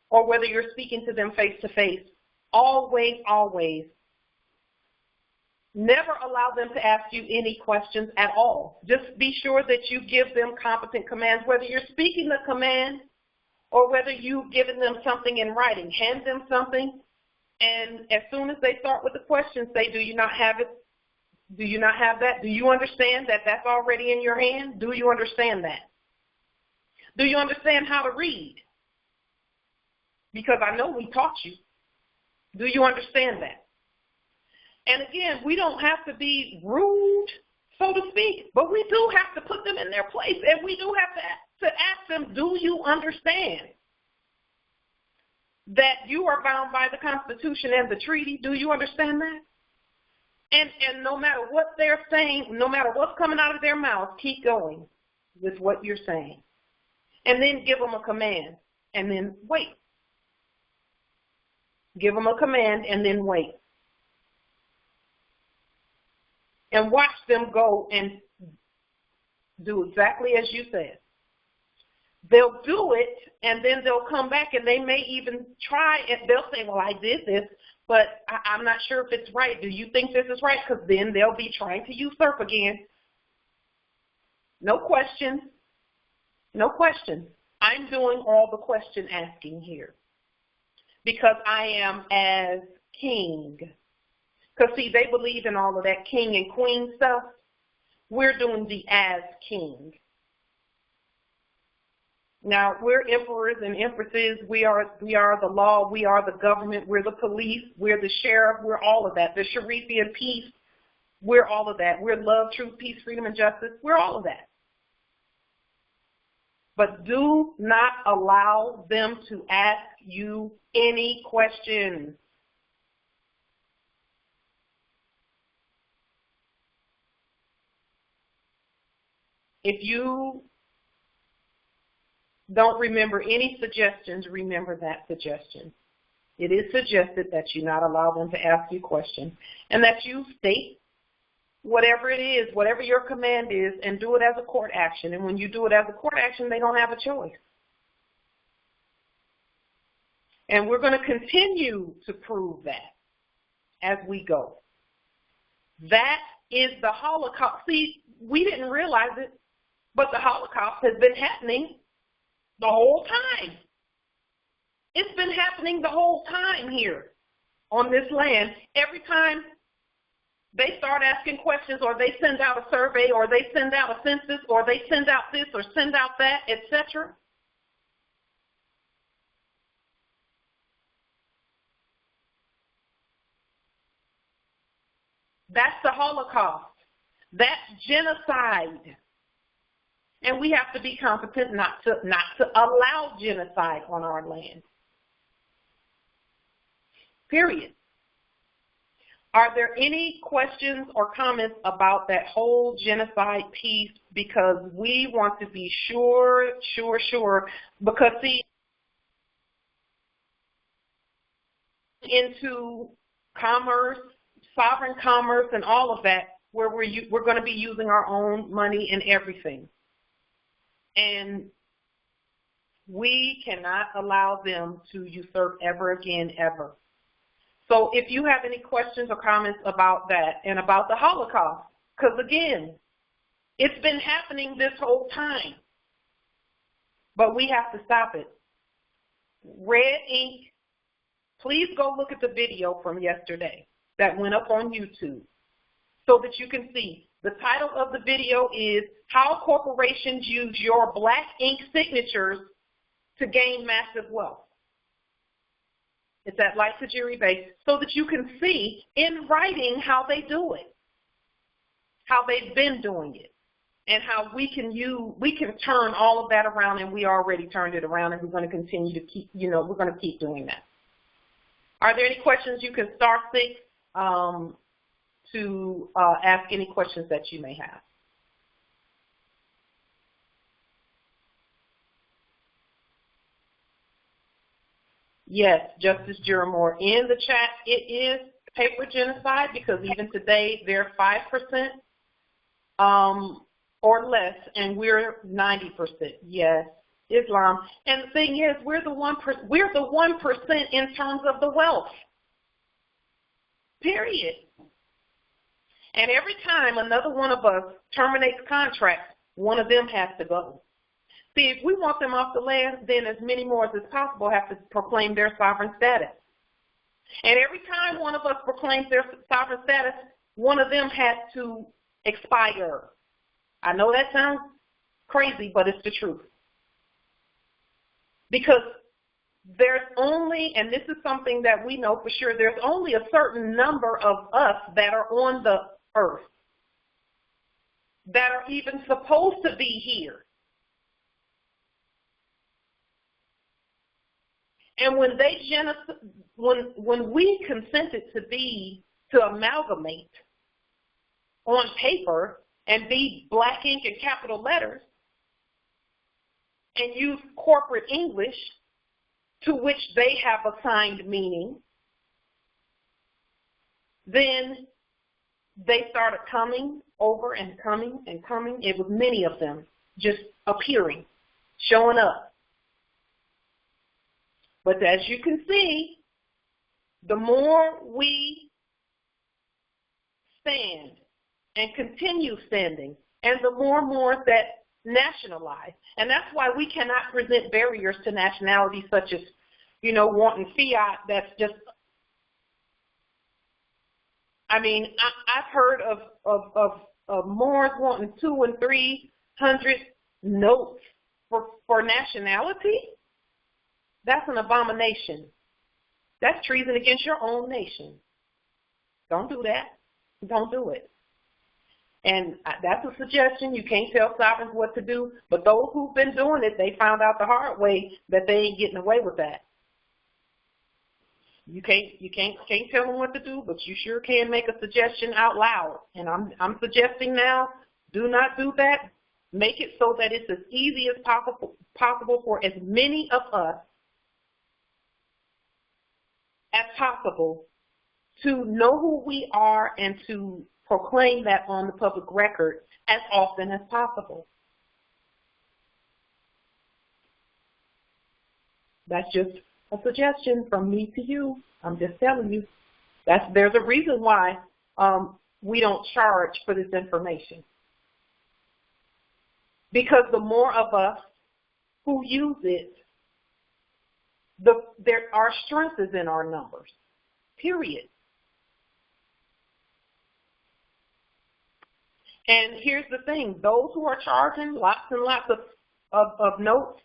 or whether you're speaking to them face to face, always, always, never allow them to ask you any questions at all. Just be sure that you give them competent commands, whether you're speaking the command or whether you've given them something in writing. Hand them something, and as soon as they start with the question, say, do you not have it? Do you not have that? Do you understand that that's already in your hand? Do you understand that? Do you understand how to read? Because I know we taught you. Do you understand that? And again, we don't have to be rude, so to speak, but we do have to put them in their place, and we do have to ask them, do you understand that you are bound by the Constitution and the treaty? Do you understand that? And no matter what they're saying, no matter what's coming out of their mouth, keep going with what you're saying. And then give them a command, and then wait. Give them a command, and then wait. And watch them go and do exactly as you said. They'll do it, and then they'll come back, and they may even try, and they'll say, well, I did this, but I'm not sure if it's right. Do you think this is right? Because then they'll be trying to usurp again. No questions. No questions. I'm doing all the question asking here because I am as king. Because, see, they believe in all of that king and queen stuff. We're doing the as king. Now, we're emperors and empresses. We are the law. We are the government. We're the police. We're the sheriff. We're all of that. The Sharifian peace. We're all of that. We're love, truth, peace, freedom, and justice. We're all of that. But do not allow them to ask you any questions. If you don't remember any suggestions, remember that suggestion. It is suggested that you not allow them to ask you questions and that you state whatever it is, whatever your command is, and do it as a court action. And when you do it as a court action, they don't have a choice. And we're going to continue to prove that as we go. That is the Holocaust. See, we didn't realize it, but the Holocaust has been happening the whole time. It's been happening the whole time here on this land. Every time they start asking questions, or they send out a survey, or they send out a census, or they send out this or send out that, etc. That's the Holocaust. That's genocide. And we have to be competent not to allow genocide on our land. Period. Are there any questions or comments about that whole genocide piece? Because we want to be sure. Because, see, into commerce, sovereign commerce, and all of that, where we're going to be using our own money and everything. And we cannot allow them to usurp ever again, ever. So if you have any questions or comments about that and about the Holocaust, because again, it's been happening this whole time, but we have to stop it. Red ink, please go look at the video from yesterday that went up on YouTube so that you can see. The title of the video is How Corporations Use Your Black Ink Signatures to Gain Massive Wealth. It's at Light to Jury Base so that you can see in writing how they do it, how they've been doing it, and how we can turn all of that around, and we already turned it around, and we're going to continue to keep, we're going to keep doing that. Are there any questions? You can start six to ask any questions that you may have. Yes, Justice Juramore, in the chat, it is paper genocide, because even today they're 5% or less, and we're 90%. Yes, Islam. And the thing is, we're the 1% in terms of the wealth. Period. And every time another one of us terminates contracts, one of them has to go. See, if we want them off the land, then as many more as possible have to proclaim their sovereign status. And every time one of us proclaims their sovereign status, one of them has to expire. I know that sounds crazy, but it's the truth. Because there's only, and this is something that we know for sure, there's only a certain number of us that are on the earth that are even supposed to be here. And when when we consented to amalgamate on paper and be black ink and capital letters and use corporate English to which they have assigned meaning, then they started coming over and coming and coming. It was many of them just appearing, showing up. But as you can see, the more we stand and continue standing, and the more that nationalize. And that's why we cannot present barriers to nationality, such as, wanting fiat. That's just, I've heard of Moors wanting 200 and 300 notes for nationality. That's an abomination. That's treason against your own nation. Don't do that. Don't do it. And that's a suggestion. You can't tell sovereigns what to do, but those who've been doing it, they found out the hard way that they ain't getting away with that. You can't tell them what to do, but you sure can make a suggestion out loud. And I'm suggesting now, do not do that. Make it so that it's as easy as possible for as many of us as possible to know who we are and to proclaim that on the public record as often as possible. That's just a suggestion from me to you. I'm just telling you. There's a reason why we don't charge for this information. Because the more of us who use it, our strength is in our numbers, period. And here's the thing, those who are charging lots and lots of notes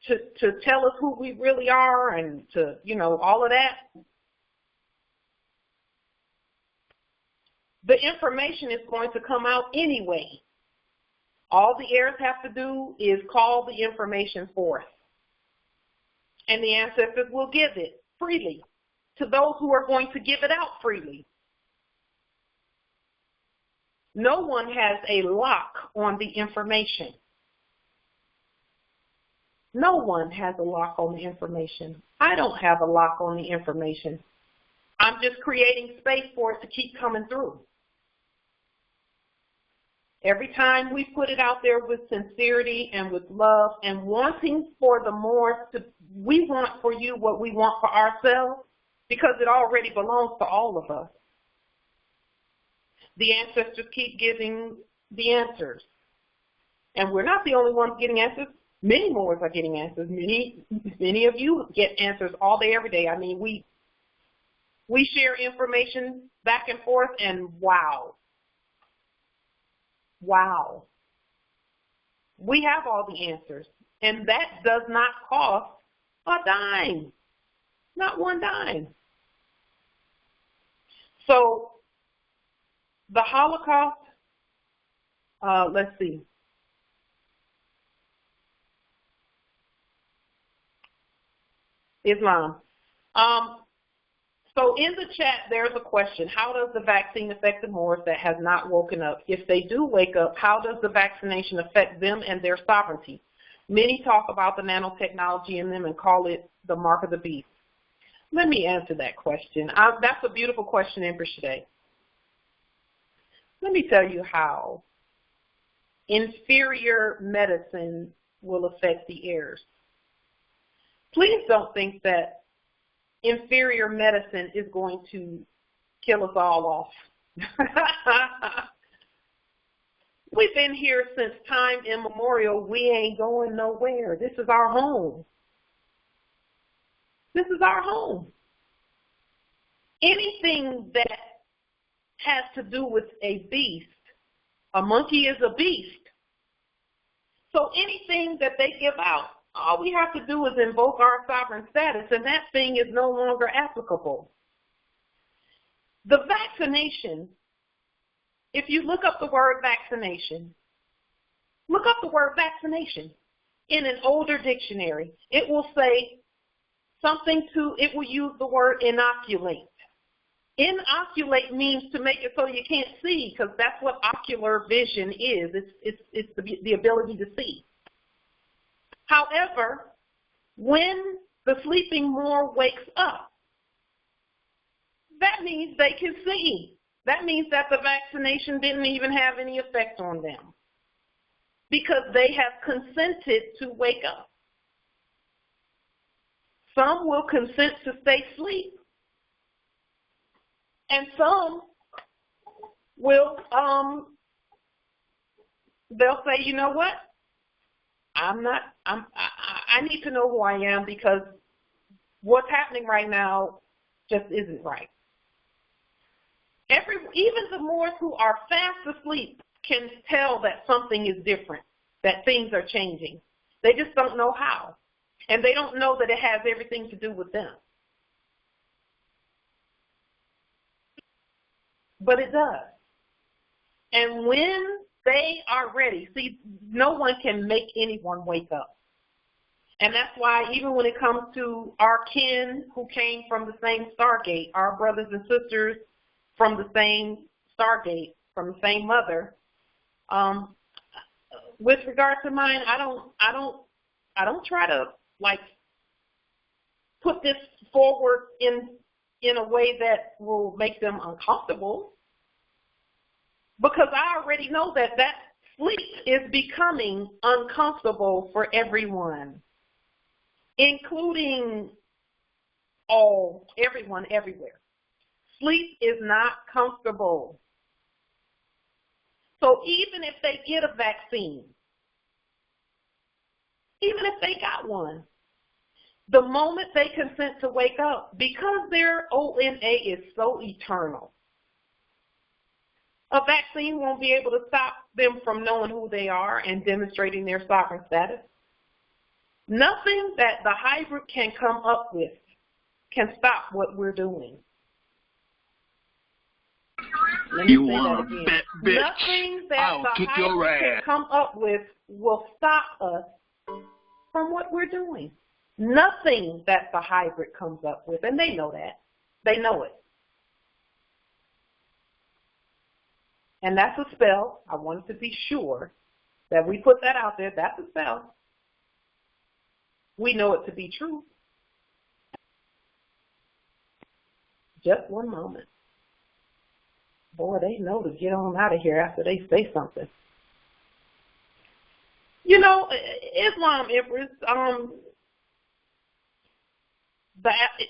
to tell us who we really are and to, all of that, the information is going to come out anyway. All the heirs have to do is call the information forth. And the ancestors will give it freely to those who are going to give it out freely. No one has a lock on the information. No one has a lock on the information. I don't have a lock on the information. I'm just creating space for it to keep coming through. Every time we put it out there with sincerity and with love and wanting for the more, we want for you what we want for ourselves, because it already belongs to all of us. The ancestors keep giving the answers. And we're not the only ones getting answers. Many more are getting answers. Many of you get answers all day, every day. We share information back and forth, and wow. Wow. We have all the answers. And that does not cost a dime. Not one dime. So the Holocaust, let's see. Islam. So in the chat, there's a question. How does the vaccine affect the Moors that has not woken up? If they do wake up, how does the vaccination affect them and their sovereignty? Many talk about the nanotechnology in them and call it the mark of the beast. Let me answer that question. That's a beautiful question, Empress Shade. Let me tell you how inferior medicine will affect the heirs. Please don't think that inferior medicine is going to kill us all off. We've been here since time immemorial. We ain't going nowhere. This is our home. This is our home. Anything that has to do with a beast, a monkey is a beast. So anything that they give out, all we have to do is invoke our sovereign status, and that thing is no longer applicable. The vaccination, if you look up the word vaccination, look up the word vaccination in an older dictionary. It will say something it will use the word inoculate. Inoculate means to make it so you can't see, because that's what ocular vision is. It's the ability to see. However, when the sleeping Moor wakes up, that means they can see. That means that the vaccination didn't even have any effect on them, because they have consented to wake up. Some will consent to stay asleep, and some will, they'll say, you know what? I need to know who I am, because what's happening right now just isn't right. Even the Moors who are fast asleep can tell that something is different, that things are changing. They just don't know how. And they don't know that it has everything to do with them. But it does. And when they are ready, see, no one can make anyone wake up. And that's why even when it comes to our kin who came from the same Stargate, our brothers and sisters from the same Stargate, from the same mother, with regard to mine, I don't try to put this forward in a way that will make them uncomfortable, because I already know that sleep is becoming uncomfortable for everyone, including everyone everywhere. Sleep is not comfortable. So even if they get a vaccine, even if they got one, the moment they consent to wake up, because their ONA is so eternal, a vaccine won't be able to stop them from knowing who they are and demonstrating their sovereign status. Nothing that the hybrid can come up with can stop what we're doing. You want to bet, bitch? Nothing that I'll the kick your hybrid can ass. come up with will stop us from what we're doing. Nothing that the hybrid comes up with, and they know that. They know it. And that's a spell. I wanted to be sure that we put that out there. That's a spell. We know it to be true. Just one moment. Boy, they know to get on out of here after they say something. You know, Islam, Empress,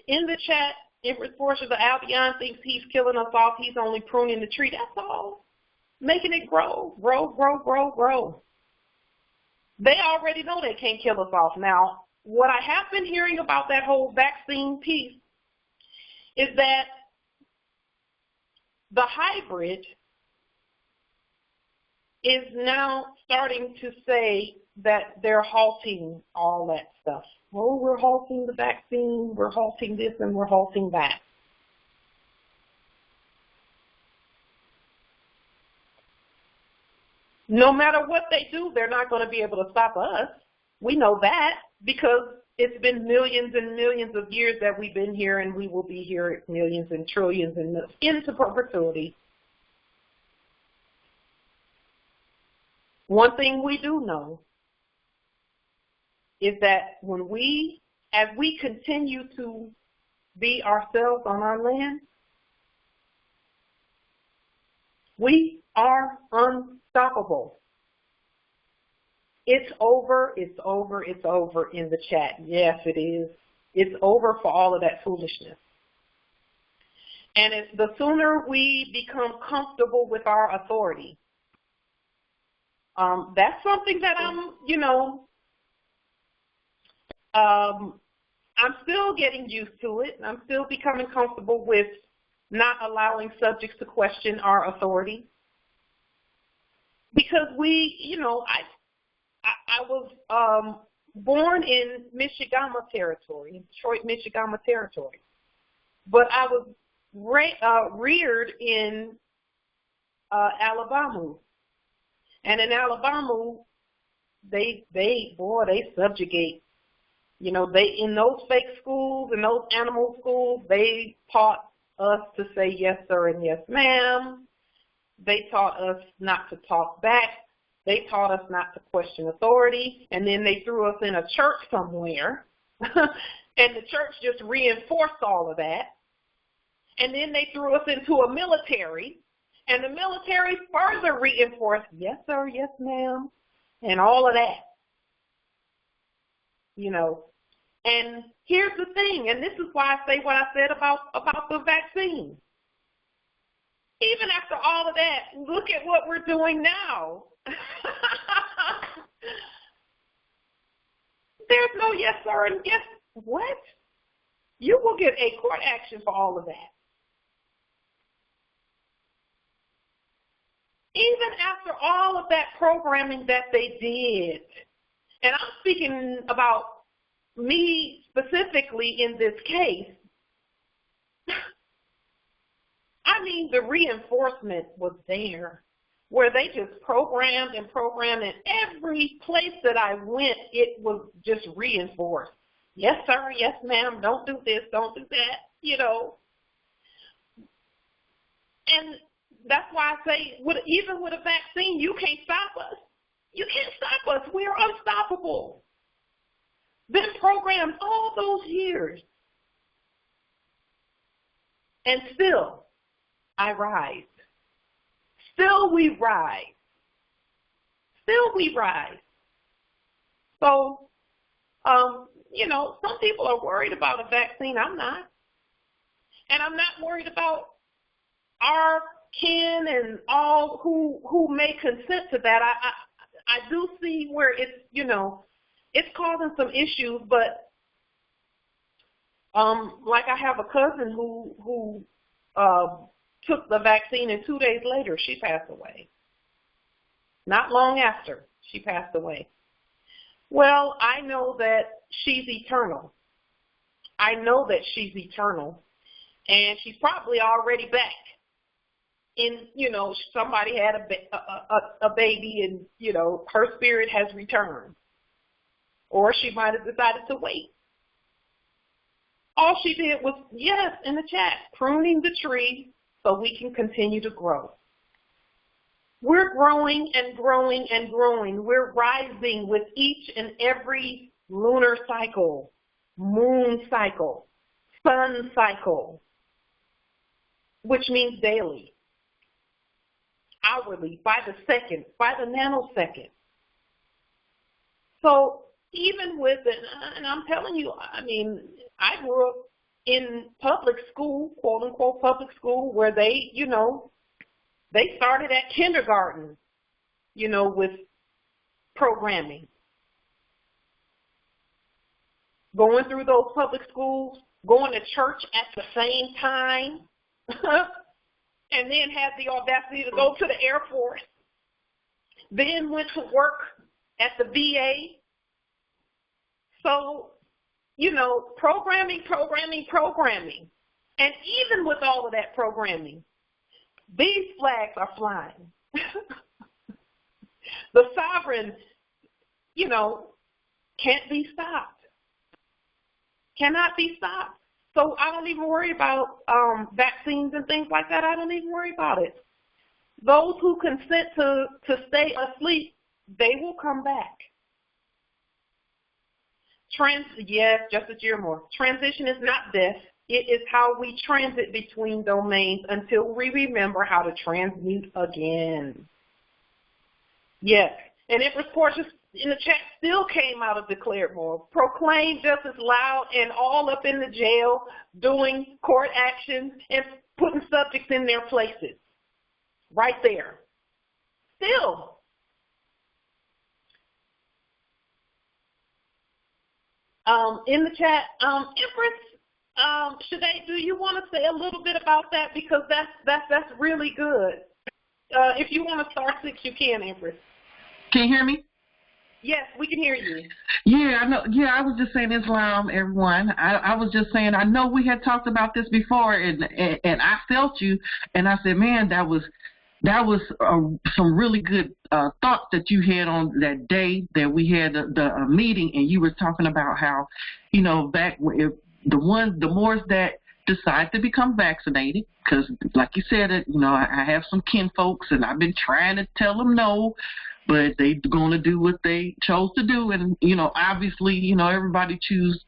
in the chat, Empress Portia, the Albion thinks he's killing us off. He's only pruning the tree. That's all. Making it grow, grow, grow, grow, grow. They already know they can't kill us off. Now, what I have been hearing about that whole vaccine piece is that the hybrid is now starting to say that they're halting all that stuff. Oh, we're halting the vaccine, we're halting this, and we're halting that. No matter what they do, they're not going to be able to stop us. We know that, because it's been millions and millions of years that we've been here, and we will be here millions and trillions and into perpetuity. One thing we do know is that as we continue to be ourselves on our land, we are unstoppable. It's over, it's over, it's over in the chat. Yes, it is. It's over for all of that foolishness. And the sooner we become comfortable with our authority, that's something that I'm still getting used to it. I'm still becoming comfortable with not allowing subjects to question our authority. Because I was born in Michigama territory, in Detroit, Michigama territory. But I was reared in Alabama. And in Alabama, they subjugate. You know, in those fake schools, in those animal schools, they taught us to say yes, sir, and yes, ma'am. They taught us not to talk back. They taught us not to question authority. And then they threw us in a church somewhere. And the church just reinforced all of that. And then they threw us into a military. And the military further reinforced, yes, sir, yes, ma'am, and all of that. You know. And here's the thing, and this is why I say what I said about the vaccine. Even after all of that, look at what we're doing now. There's no yes, sir, and guess what? You will get a court action for all of that. Even after all of that programming that they did, and I'm speaking about me specifically in this case, I mean, the reinforcement was there, where they just programmed and programmed, and every place that I went, it was just reinforced. Yes, sir, yes, ma'am, don't do this, don't do that, you know. And that's why I say, even with a vaccine, you can't stop us. You can't stop us. We're unstoppable. Been programmed all those years. And still, I rise. Still we rise. Still we rise. So, you know, some people are worried about a vaccine. I'm not. And I'm not worried about our kin and all who may consent to that. I do see where it's, you know, it's causing some issues, but like I have a cousin who took the vaccine, and 2 days later she passed away. Not long after she passed away. Well, I know that she's eternal. I know that she's eternal, and she's probably already back. In, you know, somebody had a baby, and, you know, her spirit has returned. Or she might have decided to wait. All she did was, yes, in the chat, pruning the tree so we can continue to grow. We're growing and growing and growing. We're rising with each and every lunar cycle, moon cycle, sun cycle, which means daily, hourly, by the second, by the nanosecond. So even with it, and I'm telling you, I mean, I grew up in public school, quote unquote public school, where they, you know, they started at kindergarten, you know, with programming. Going through those public schools, going to church at the same time, and then had the audacity to go to the Air Force, then went to work at the VA. So, you know, programming. And even with all of that programming, these flags are flying. The sovereign, you know, can't be stopped. Cannot be stopped. So I don't even worry about vaccines and things like that. I don't even worry about it. Those who consent to stay asleep, they will come back. Yes, Justice Gilmore. Transition is not death. It is how we transit between domains until we remember how to transmute again. Yes. And Empress Portia in the chat still came out of declared moral. Proclaim just as loud and all up in the jail, doing court actions and putting subjects in their places. Right there. Still. In the chat, Empress, Shade, do you want to say a little bit about that? Because that's really good. If you want to start 6, you can, Empress. Can you hear me? Yes, we can hear you. Yeah, I know. Yeah, I was just saying Islam, everyone. I was just saying, I know we had talked about this before, and I felt you, and I said, man, that was some really good thoughts that you had on that day that we had the meeting, and you were talking about how, you know, back if the Moors that decide to become vaccinated, because like you said, you know, I have some kinfolks, and I've been trying to tell them no, but they're going to do what they chose to do, and you know, obviously, you know, everybody choose,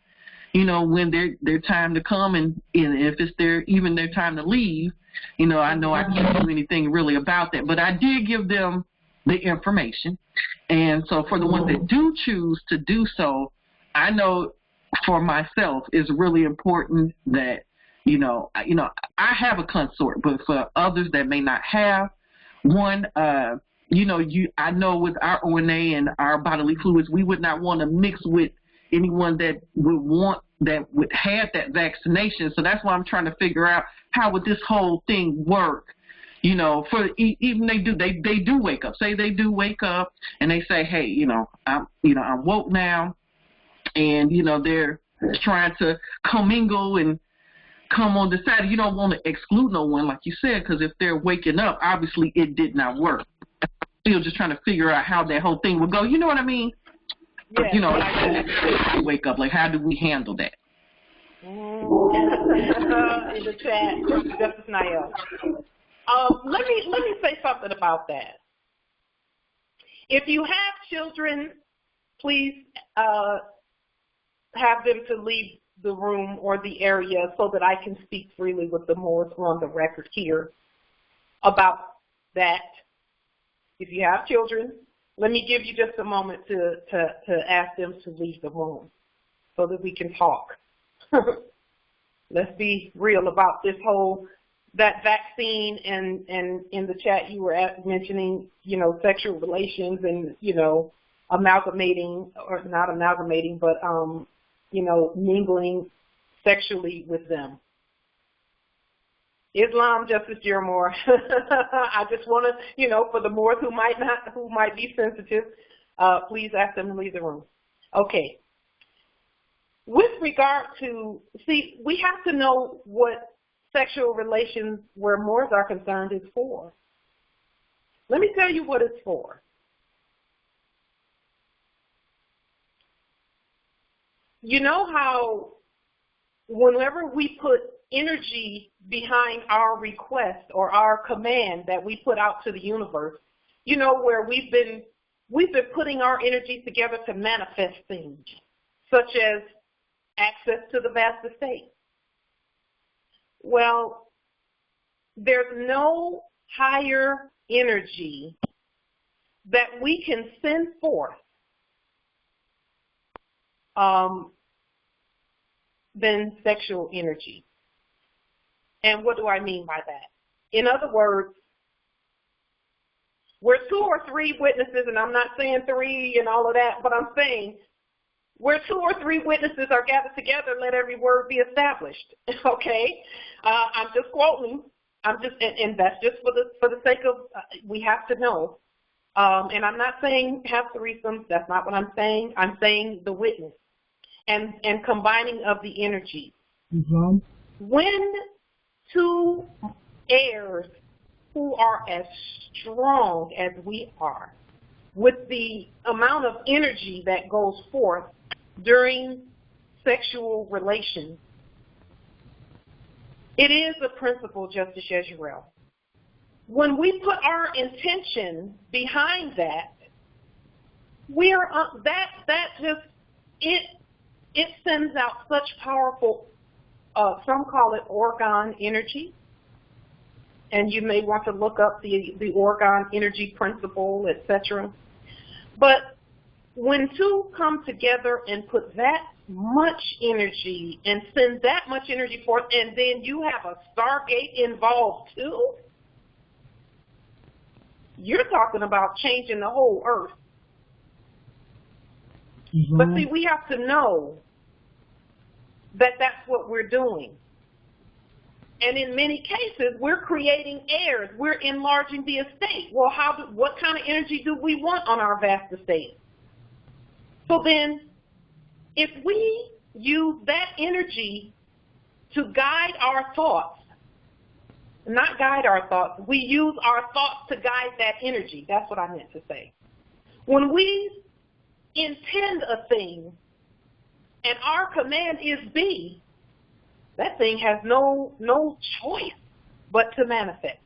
you know, when their time to come, and if it's even their time to leave. You know I can't do anything really about that, but I did give them the information. And so for the ones that do choose to do so, I know for myself it's really important that, you know, I have a consort, but for others that may not have one, you know, I know with our ONA and our bodily fluids, we would not want to mix with anyone that would have that vaccination. So that's why I'm trying to figure out how would this whole thing work. You know, for even they do wake up. Say they do wake up and they say, hey, I'm woke now, and you know they're trying to commingle and come on the side. You don't want to exclude no one, like you said, because if they're waking up, obviously it did not work. Still just trying to figure out how that whole thing would go. You know what I mean? Yes. You know, like wake up. Like, how do we handle that? In the chat, Justice Nael. Let me say something about that. If you have children, please have them to leave the room or the area so that I can speak freely with the Moors on the record here about that. If you have children, let me give you just a moment to ask them to leave the room so that we can talk. Let's be real about this that vaccine, and in the chat you were mentioning, you know, sexual relations and, you know, amalgamating, or not amalgamating, but, you know, mingling sexually with them. Islam, Justice Jeremore. I just want to, you know, for the Moors who might be sensitive, please ask them to leave the room. Okay. With regard to, see, we have to know what sexual relations where Moors are concerned is for. Let me tell you what it's for. You know how whenever we put energy behind our request or our command that we put out to the universe, you know, where we've been putting our energy together to manifest things, such as access to the vast estate. Well, there's no higher energy that we can send forth than sexual energy. And what do I mean by that? In other words, where 2 or 3 witnesses, and I'm not saying 3 and all of that, but I'm saying where 2 or 3 witnesses are gathered together, let every word be established. Okay, I'm just quoting. And that's just for the sake of we have to know. And I'm not saying have threesomes. That's not what I'm saying. I'm saying the witness and combining of the energy. Mm-hmm. When 2 heirs who are as strong as we are, with the amount of energy that goes forth during sexual relations, it is a principle, Justice Jezreel. When we put our intention behind that, we're that just it sends out such powerful some call it orgone energy, and you may want to look up the orgone energy principle, etc. But when two come together and put that much energy and send that much energy forth, and then you have a stargate involved too, you're talking about changing the whole earth. Mm-hmm. But see, we have to know that that's what we're doing. And in many cases, we're creating heirs. We're enlarging the estate. Well, what kind of energy do we want on our vast estate? So then, if we use that energy to guide our thoughts, not guide our thoughts, we use our thoughts to guide that energy. That's what I meant to say. When we intend a thing and our command is be, that thing has no choice but to manifest.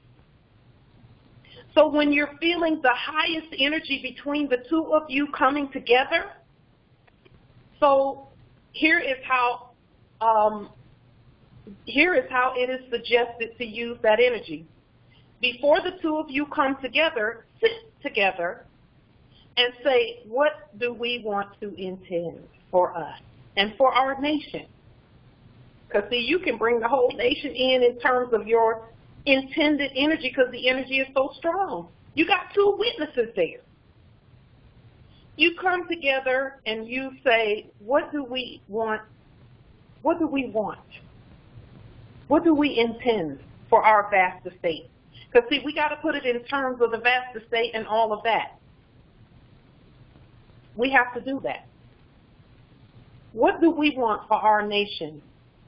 So when you're feeling the highest energy between the two of you coming together, so here is how it is suggested to use that energy. Before the two of you come together, sit together and say, what do we want to intend for us and for our nation? Because, see, you can bring the whole nation in terms of your intended energy because the energy is so strong. You got two witnesses there. You come together and you say, what do we want? What do we want? What do we intend for our vast estate? Because, see, we got to put it in terms of the vast estate and all of that. We have to do that. What do we want for our nation?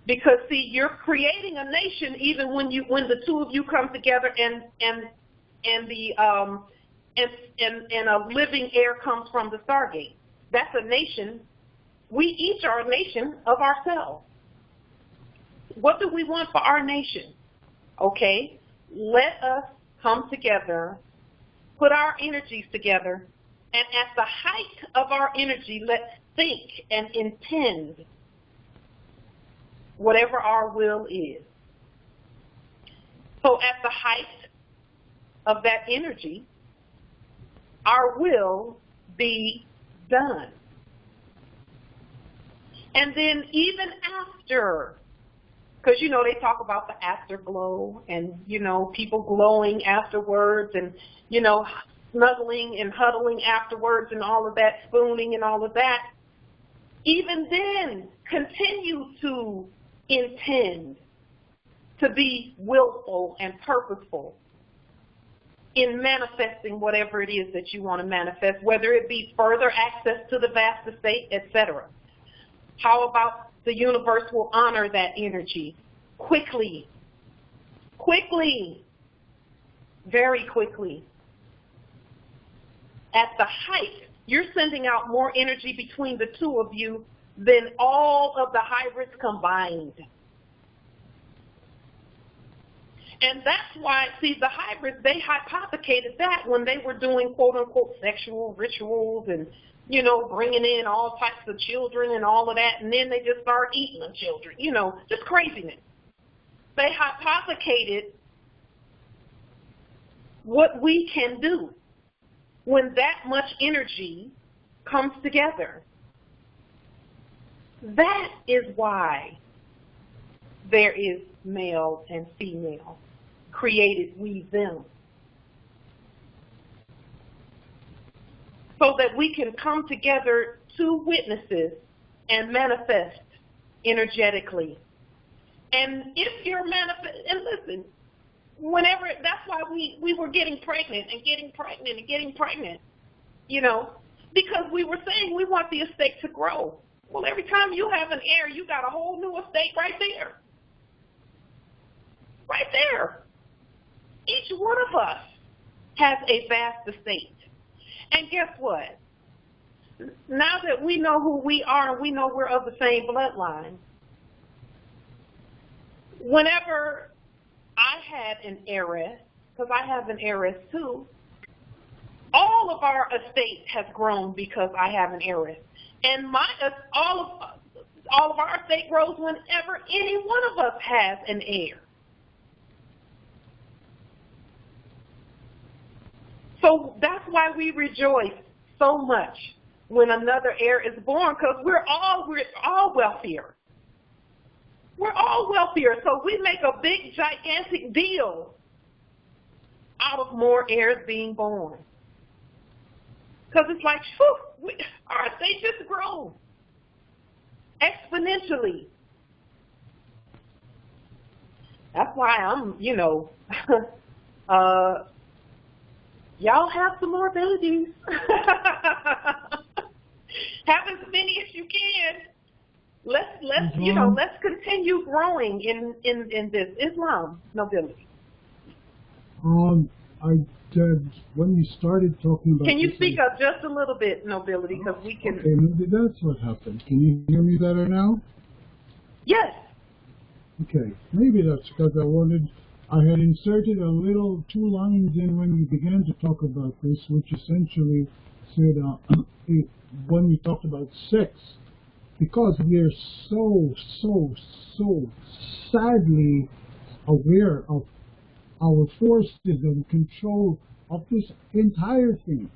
Because, see, you're creating a nation even when the two of you come together and a living heir comes from the stargate. That's a nation. We each are a nation of ourselves. What do we want for our nation? Okay, let us come together, put our energies together, and at the height of our energy, let's think and intend whatever our will is. So at the height of that energy, our will be done. And then even after, because, you know, they talk about the afterglow and, you know, people glowing afterwards and, you know, snuggling and huddling afterwards and all of that, spooning and all of that. Even then, continue to intend to be willful and purposeful in manifesting whatever it is that you want to manifest, whether it be further access to the vast estate, etc. How about the universe will honor that energy quickly, very quickly. At the height, you're sending out more energy between the two of you than all of the hybrids combined. And that's why, see, the hybrids, they hypothecated that when they were doing quote-unquote sexual rituals and, you know, bringing in all types of children and all of that, and then they just start eating the children, you know, just craziness. They hypothecated what we can do when that much energy comes together. That is why there is male and female, created we them. So that we can come together, two witnesses, and manifest energetically. And if you're and listen, whenever, that's why we were getting pregnant and getting pregnant and getting pregnant, you know, because we were saying we want the estate to grow. Well, every time you have an heir, you got a whole new estate right there. Right there. Each one of us has a vast estate. And guess what? Now that we know who we are and we know we're of the same bloodline, whenever I had an heiress, because I have an heiress too, all of our estate has grown because I have an heiress. And all of our estate grows whenever any one of us has an heir. So that's why we rejoice so much when another heir is born, because we're all wealthier. We're all wealthier, so we make a big, gigantic deal out of more heirs being born. Because it's like, whew, our estate just grows exponentially. That's why I'm, y'all have some more babies. Have as many as you can. Let's continue growing in this Islam nobility. When you started talking about. Can you speak up just a little bit, nobility, because we can. Okay, maybe that's what happened. Can you hear me better now? Yes. Okay, maybe that's because I had inserted two lines in when we began to talk about this, which essentially said when we talked about sex, because we are so sadly aware of our forces and control of this entire thing.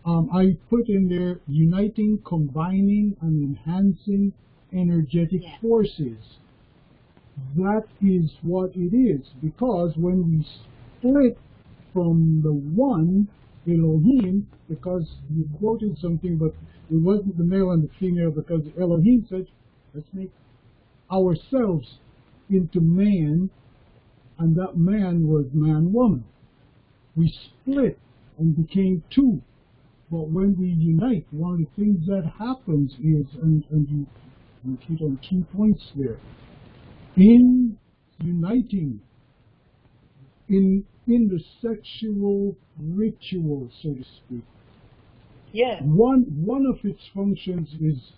I put in there uniting, combining, and enhancing energetic forces. That is what it is, because when we split from the one, Elohim, because you quoted something, but it wasn't the male and the female, because Elohim said, let's make ourselves into man, and that man was man-woman. We split and became two. But when we unite, one of the things that happens is, and you hit on key points there, in uniting, in the sexual ritual, so to speak, one of its functions is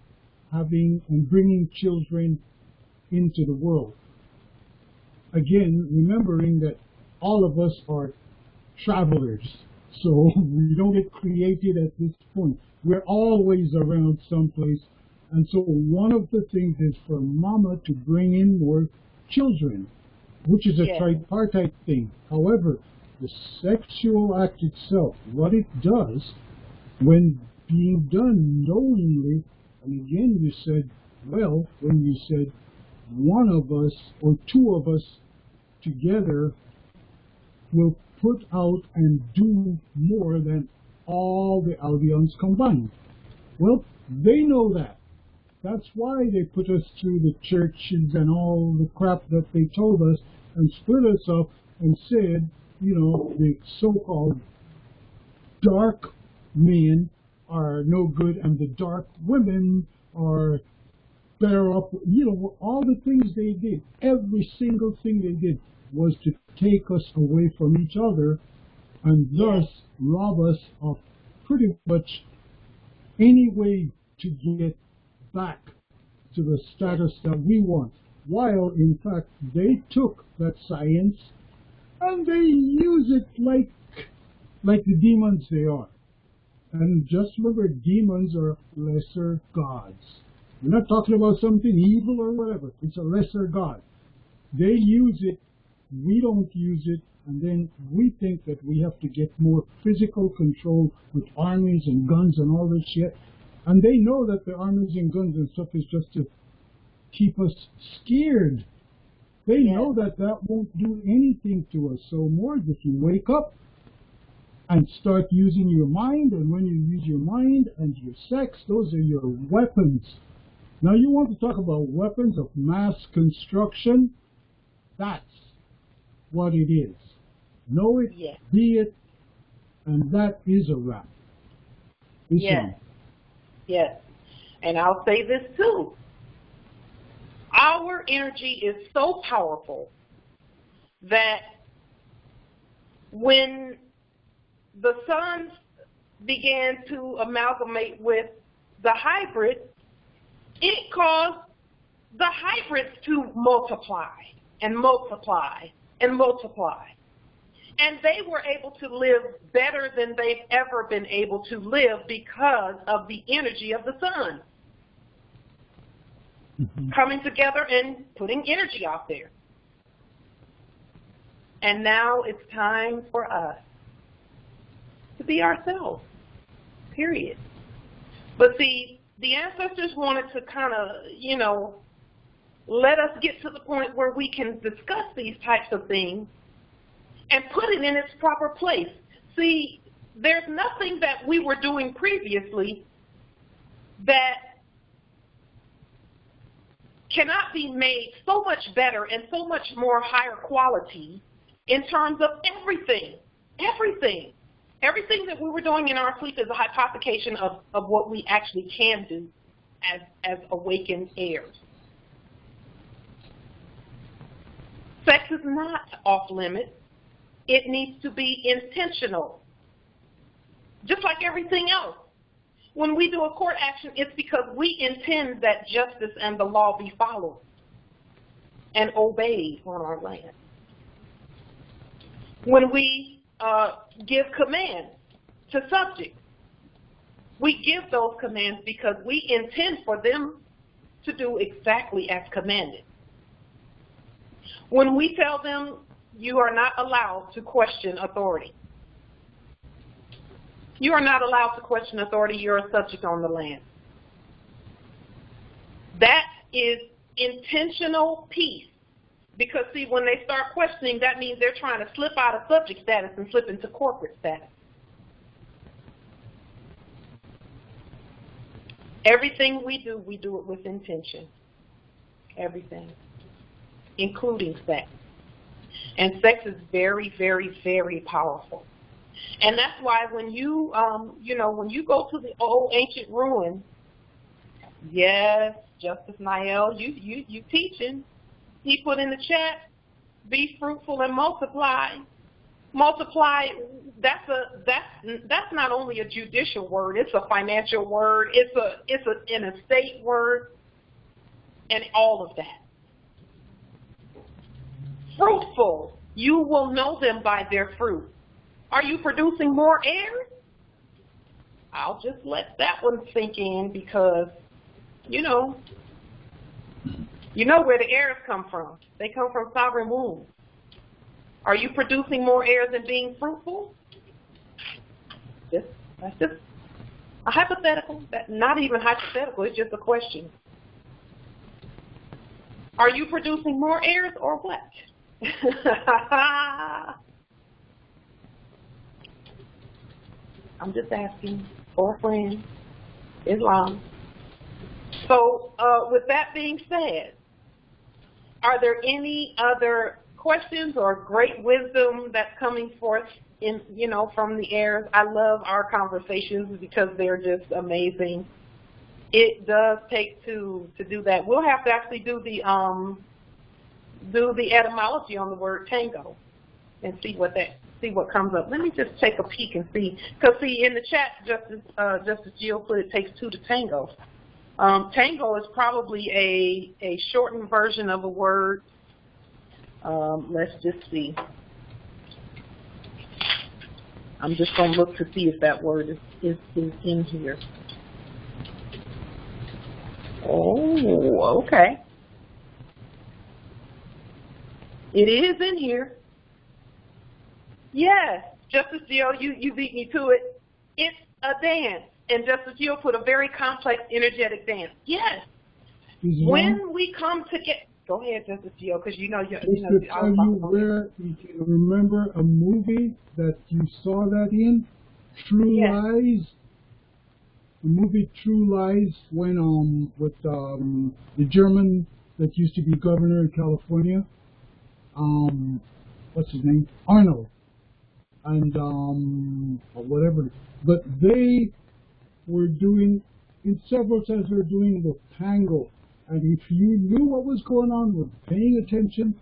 having and bringing children into the world. Again, remembering that all of us are travelers, so we don't get created at this point. We're always around someplace, and so one of the things is for mama to bring in more children, which is a tripartite thing. However, the sexual act itself, what it does, when being done knowingly, and again you said, well, when you said one of us or two of us together will put out and do more than all the Albions combined. Well, they know that. That's why they put us through the churches and all the crap that they told us and split us up and said, the so-called dark men are no good and the dark women are better up. All the things they did, every single thing they did was to take us away from each other and thus rob us of pretty much any way to get back to the status that we want. While, in fact, they took that science and they use it like the demons they are. And just remember, demons are lesser gods. We're not talking about something evil or whatever. It's a lesser god. They use it, we don't use it, and then we think that we have to get more physical control with armies and guns and all this shit. And they know that the armies and guns and stuff is just to keep us scared. They know that won't do anything to us. So more if you wake up and start using your mind, and when you use your mind and your sex, those are your weapons. Now you want to talk about weapons of mass construction? That's what it is. Know it, be it, and that is a wrap. Yes. And I'll say this too. Our energy is so powerful that when the sons began to amalgamate with the hybrid, it caused the hybrids to multiply and multiply and multiply. And they were able to live better than they've ever been able to live because of the energy of the sun. coming together and putting energy out there. And now it's time for us to be ourselves, period. But see, the ancestors wanted to kind of, you know, let us get to the point where we can discuss these types of things and put it in its proper place. See, there's nothing that we were doing previously that cannot be made so much better and so much more higher quality in terms of everything. Everything that we were doing in our sleep is a hypothecation of what we actually can do as awakened heirs. Sex is not off limits. It needs to be intentional, just like everything else. When we do a court action, it's because we intend that justice and the law be followed and obeyed on our land. When we give commands to subjects, we give those commands because we intend for them to do exactly as commanded. When we tell them, you are not allowed to question authority. You are not allowed to question authority. You're a subject on the land. That is intentional peace. Because, see, when they start questioning, that means they're trying to slip out of subject status and slip into corporate status. Everything we do it with intention. Everything, including sex. And sex is very, very, very powerful. And that's why when you, when you go to the old ancient ruins, yes, Justice Niall, you teaching. He put in the chat, be fruitful and multiply. Multiply, that's not only a judicial word, it's a financial word, it's an estate word, and all of that. Fruitful, you will know them by their fruit. Are you producing more heirs? I'll just let that one sink in because, you know where the heirs come from. They come from sovereign wombs. Are you producing more heirs and being fruitful? That's just a hypothetical. Not even hypothetical, it's just a question. Are you producing more heirs or what? I'm just asking for a friend. Islam. So with that being said, are there any other questions or great wisdom that's coming forth from the heirs? I love our conversations because they're just amazing. It does take two to do that. We'll have to actually do the etymology on the word tango and see what comes up. Let me just take a peek and see, because see in the chat, Justice Jill put it takes two to tango. Tango is probably a shortened version of a word. Let's just see. I'm just going to look to see if that word is in here. Oh, okay. It is in here. Yes, Justice Jill, you beat me to it. It's a dance. And Justice Jill put a very complex, energetic dance. Yes. When we come together, go ahead, Justice Jill, because you know. Just to tell you where you can remember a movie that you saw that in, True Lies. The movie True Lies, when with the German that used to be governor in California. What's his name? Arnold. And or whatever. But they were doing, in several senses, they were doing the tango. And if you knew what was going on, were paying attention,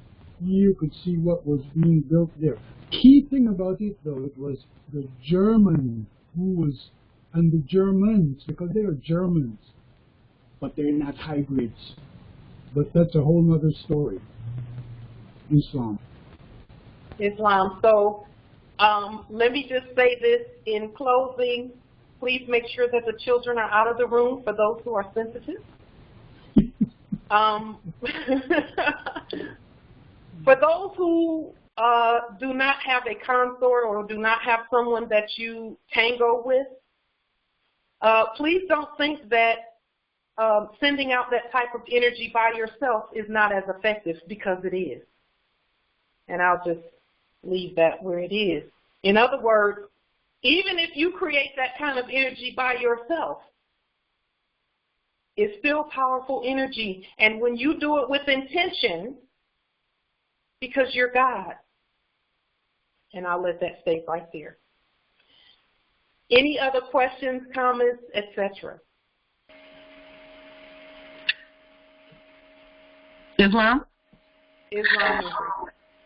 you could see what was being built there. Key thing about it, though, it was the German and the Germans, because they are Germans, but they're not hybrids. But that's a whole other story. Islam. So let me just say this in closing. Please make sure that the children are out of the room for those who are sensitive. For those who do not have a consort or do not have someone that you tango with, please don't think that sending out that type of energy by yourself is not as effective, because it is. And I'll just leave that where it is. In other words, even if you create that kind of energy by yourself, it's still powerful energy. And when you do it with intention, because you're God. And I'll let that stay right there. Any other questions, comments, etc.? Islam? Islam.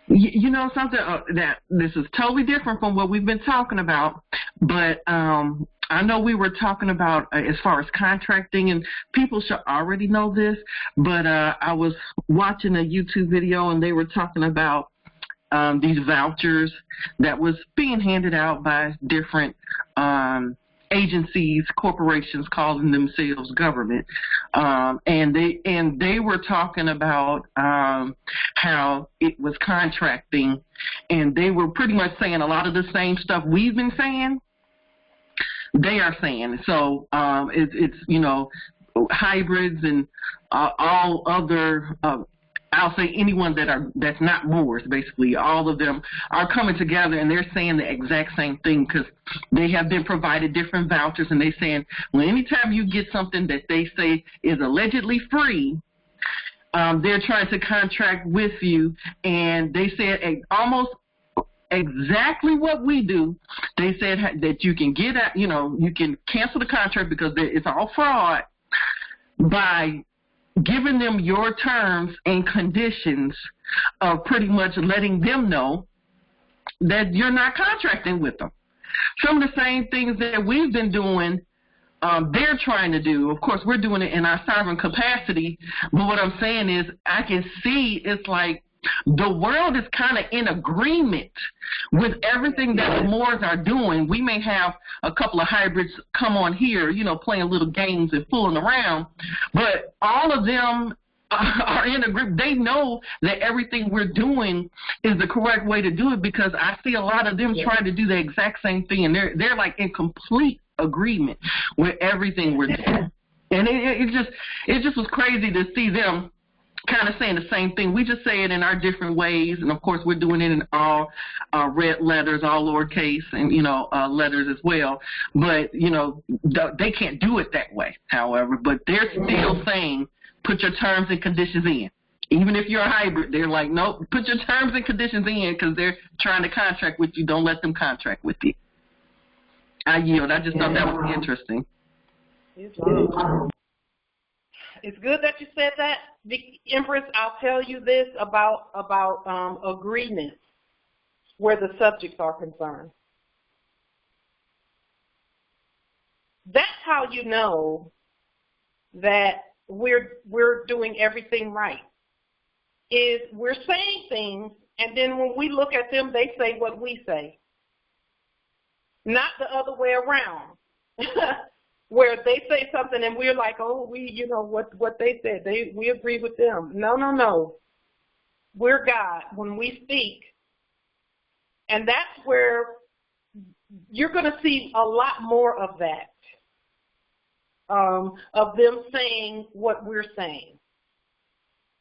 You know something that this is totally different from what we've been talking about, but I know we were talking about as far as contracting, and people should already know this, but I was watching a YouTube video and they were talking about these vouchers that was being handed out by different agencies, corporations calling themselves government, and they were talking about how it was contracting, and they were pretty much saying a lot of the same stuff we've been saying. They are saying so. It's you know, hybrids and all other. I'll say anyone that's not Moors, basically, all of them are coming together and they're saying the exact same thing, because they have been provided different vouchers, and they're saying, well, anytime you get something that they say is allegedly free, they're trying to contract with you, and they said almost exactly what we do. They said that you can get at, you know, you can cancel the contract because it's all fraud by giving them your terms and conditions of pretty much letting them know that you're not contracting with them. Some of the same things that we've been doing, they're trying to do. Of course, we're doing it in our sovereign capacity, but what I'm saying is I can see it's like the world is kind of in agreement with everything that the Moors are doing. We may have a couple of hybrids come on here, you know, playing little games and fooling around, but all of them are in agreement. They know that everything we're doing is the correct way to do it, because I see a lot of them trying to do the exact same thing, and they're like in complete agreement with everything we're doing. And it just was crazy to see them kind of saying the same thing. We just say it in our different ways, and of course we're doing it in all red letters, all lowercase, and you know, letters as well. But you know, they can't do it that way, however. But they're still saying, put your terms and conditions in. Even if you're a hybrid, they're like, nope, put your terms and conditions in, because they're trying to contract with you. Don't let them contract with you. I yield. I just thought that was interesting. It's good that you said that, Empress. I'll tell you this about agreements where the subjects are concerned. That's how you know that we're doing everything right. Is we're saying things, and then when we look at them, they say what we say, not the other way around. Where they say something and we're like, oh, you know, what they said, we agree with them. No. We're God when we speak. And that's where you're going to see a lot more of that, of them saying what we're saying.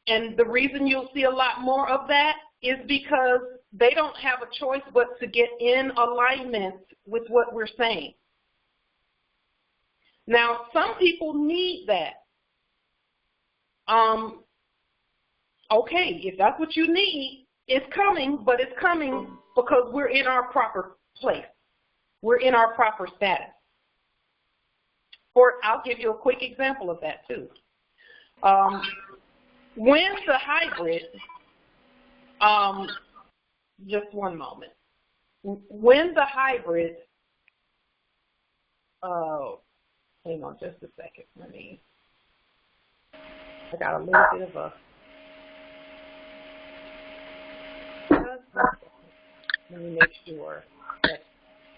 And the reason you'll see a lot more of that is because they don't have a choice but to get in alignment with what we're saying. Now, some people need that. Okay, if that's what you need, it's coming, but it's coming because we're in our proper place. We're in our proper status. I'll give you a quick example of that, too. When the hybrid, just one moment. When the hybrid, hang on just a second. I got a little bit of a. Let me make sure.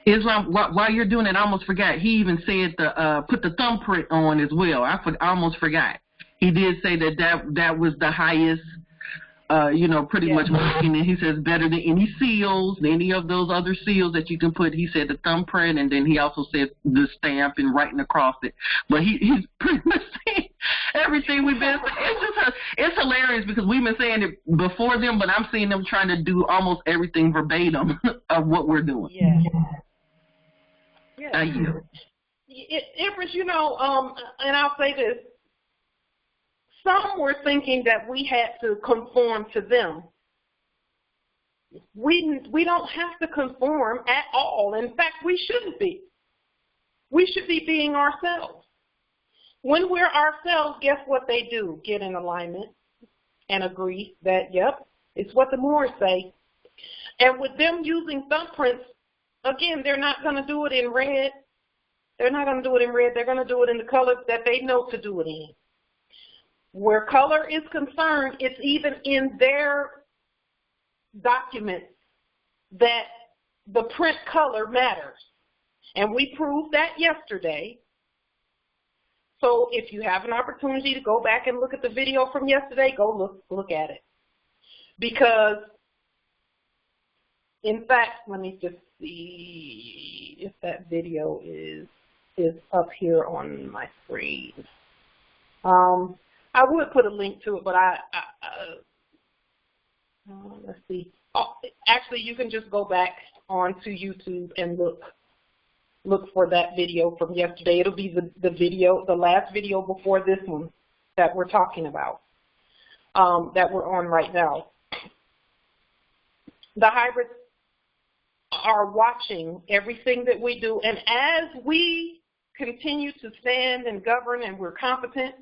Islam, while you're doing it, I almost forgot. He even said put the thumbprint on as well. I almost forgot. he did say that was the highest, pretty much working. And he says better than any seals, any of those other seals that you can put. He said the thumbprint, and then he also said the stamp and writing across it. But he's pretty much saying everything we've been saying. It's hilarious because we've been saying it before them, but I'm seeing them trying to do almost everything verbatim of what we're doing. Yeah. Empress, and I'll say this. Some were thinking that we had to conform to them. We don't have to conform at all. In fact, we shouldn't be. We should be being ourselves. When we're ourselves, guess what they do? Get in alignment and agree that, yep, it's what the Moors say. And with them using thumbprints, again, they're not going to do it in red. They're not going to do it in red. They're going to do it in the colors that they know to do it in. Where color is concerned, it's even in their documents that the print color matters. And we proved that yesterday. So if you have an opportunity to go back and look at the video from yesterday, go look at it. Because, in fact, let me just see if that video is up here on my screen. I would put a link to it, but let's see. Oh, actually, you can just go back onto YouTube and look for that video from yesterday. It'll be the last video before this one that we're talking about, that we're on right now. The hybrids are watching everything that we do, and as we continue to stand and govern and we're competent,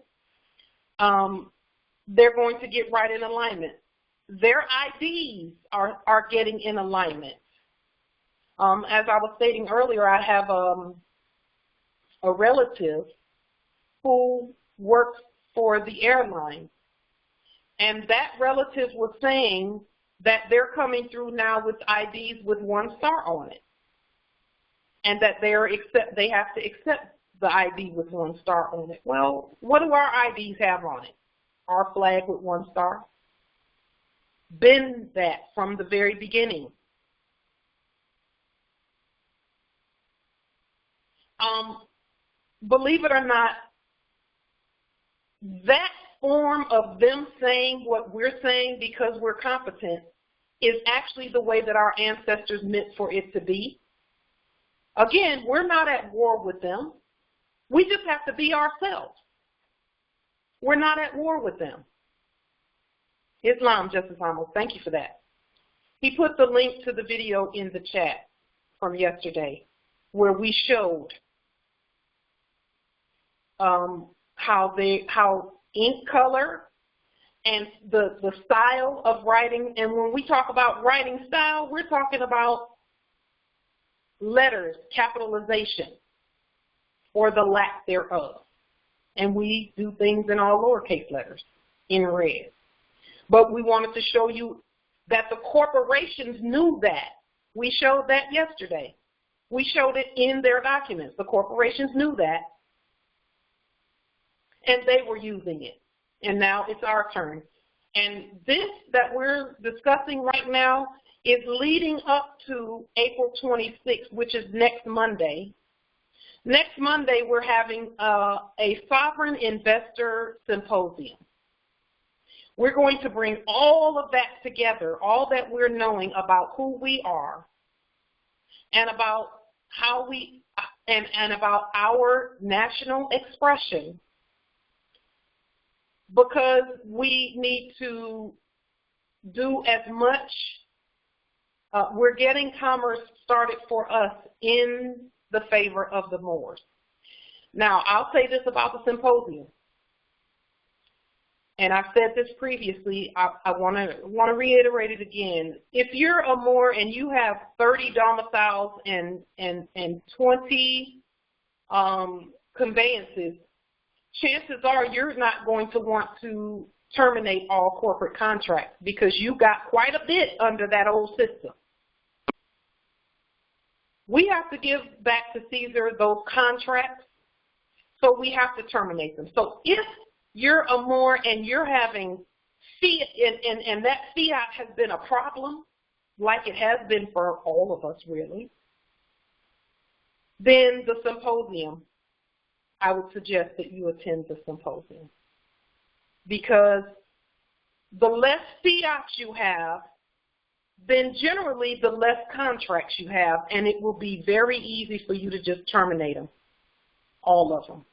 they're going to get right in alignment. Their IDs are getting in alignment. As I was stating earlier, I have a relative who works for the airline, and that relative was saying that they're coming through now with IDs with 1 star on it, and that they have to accept the ID with 1 star on it. Well, what do our IDs have on it? Our flag with 1 star. Been that from the very beginning. Believe it or not, that form of them saying what we're saying because we're competent is actually the way that our ancestors meant for it to be. Again, we're not at war with them. We just have to be ourselves. We're not at war with them. Islam, Justice Amos, thank you for that. He put the link to the video in the chat from yesterday where we showed how ink color and the style of writing, and when we talk about writing style, we're talking about letters, capitalization, or the lack thereof. And we do things in all lowercase letters in red. But we wanted to show you that the corporations knew that. We showed that yesterday. We showed it in their documents. The corporations knew that, and they were using it. And now it's our turn. And this that we're discussing right now is leading up to April 26th, which is next Monday. Next Monday, we're having a sovereign investor symposium. We're going to bring all of that together, all that we're knowing about who we are and about how we, and about our national expression, because we need to do as much. We're getting commerce started for us in the favor of the Moors. Now, I'll say this about the symposium, and I've said this previously. I want to reiterate it again. If you're a Moor and you have 30 domiciles and 20 conveyances, chances are you're not going to want to terminate all corporate contracts because you got quite a bit under that old system. We have to give back to Caesar those contracts, so we have to terminate them. So if you're a Moor and you're having fiat, and that fiat has been a problem, like it has been for all of us really, then the symposium, I would suggest that you attend the symposium. Because the less fiat you have, then generally the less contracts you have, and it will be very easy for you to just terminate them, all of them.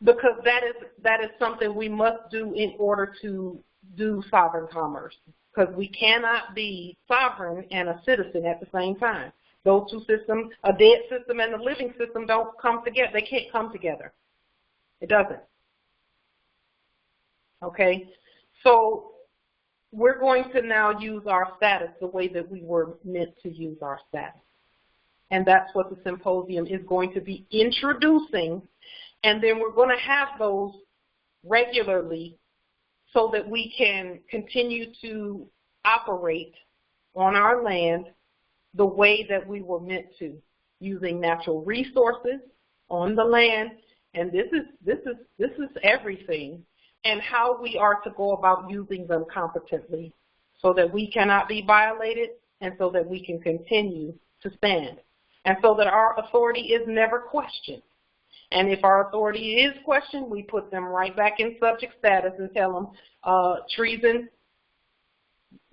Because that is something we must do in order to do sovereign commerce. Because we cannot be sovereign and a citizen at the same time. Those two systems, a dead system and a living system, don't come together. They can't come together. It doesn't. Okay? So we're going to now use our status the way that we were meant to use our status. And that's what the symposium is going to be introducing. And then we're going to have those regularly so that we can continue to operate on our land the way that we were meant to, using natural resources on the land, and this is everything, and how we are to go about using them competently so that we cannot be violated and so that we can continue to stand, and so that our authority is never questioned. And if our authority is questioned, we put them right back in subject status and tell them, treason,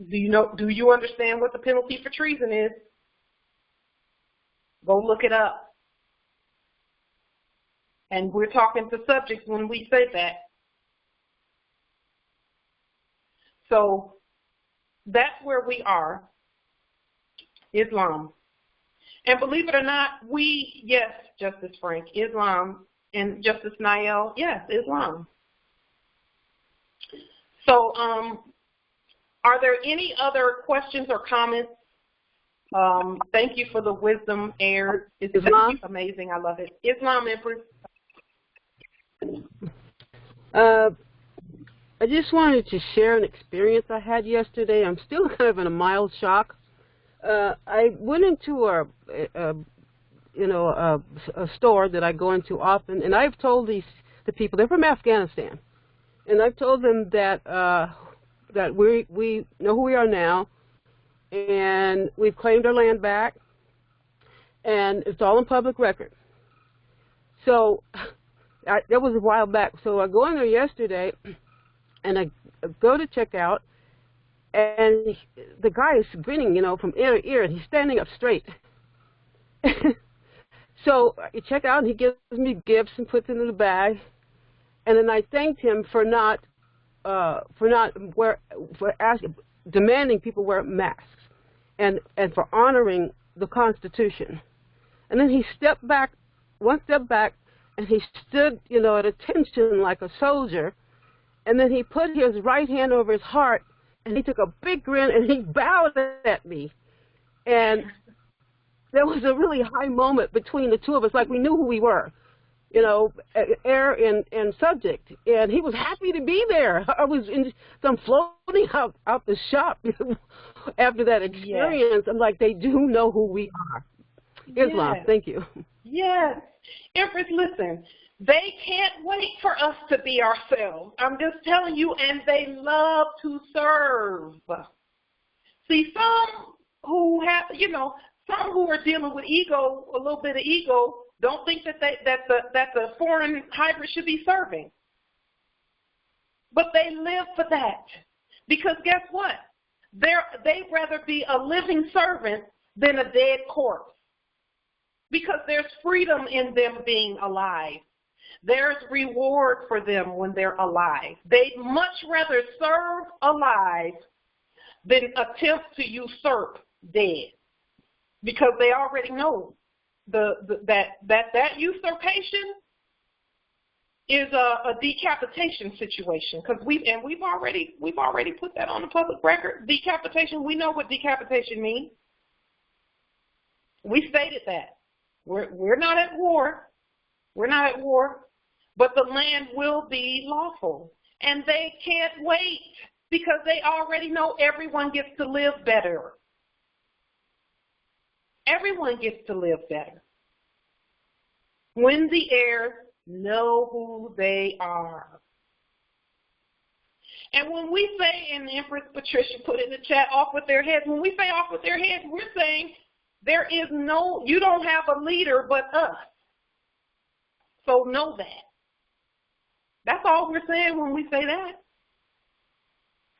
do you understand what the penalty for treason is? Go look it up. And we're talking to subjects when we say that. So that's where we are, Islam. And believe it or not, yes, Justice Frank, Islam, and Justice Nael, yes, Islam. So are there any other questions or comments? Thank you for the wisdom aired. It's amazing. I love it. Islam, Empress. I just wanted to share an experience I had yesterday. I'm still kind of in a mild shock. I went into a store that I go into often, and I've told the people, they're from Afghanistan, and I've told them that that we know who we are now, and we've claimed our land back, and it's all in public record. So that was a while back. So I go in there yesterday, and I go to check out, and the guy is grinning, from ear to ear, and he's standing up straight. So I check out, and he gives me gifts and puts it in the bag, and then I thanked him for demanding people wear masks, and for honoring the Constitution. And then he stepped back, one step back, and he stood, at attention like a soldier, and then he put his right hand over his heart, and he took a big grin, and he bowed at me. And there was a really high moment between the two of us, like we knew who we were, heir and subject. And he was happy to be there. I'm floating out the shop after that experience. Yes. I'm like, they do know who we are. Islam, yes. Thank you. Yes. Empress, listen. They can't wait for us to be ourselves. I'm just telling you, and they love to serve. See, some who have, some who are dealing with ego, a little bit of ego, don't think that the foreign hybrid should be serving. But they live for that. Because guess what? They'd rather be a living servant than a dead corpse. Because there's freedom in them being alive. There's reward for them when they're alive. They'd much rather serve alive than attempt to usurp dead, because they already know that usurpation is a decapitation situation. Because we've already put that on the public record. Decapitation. We know what decapitation means. We stated that we're not at war. We're not at war. But the land will be lawful. And they can't wait because they already know everyone gets to live better. Everyone gets to live better. when the heirs know who they are. And when we say, and Empress Patricia put in the chat, off with their heads, when we say off with their heads, we're saying there is no, you don't have a leader but us. So know that. That's all we're saying when we say that.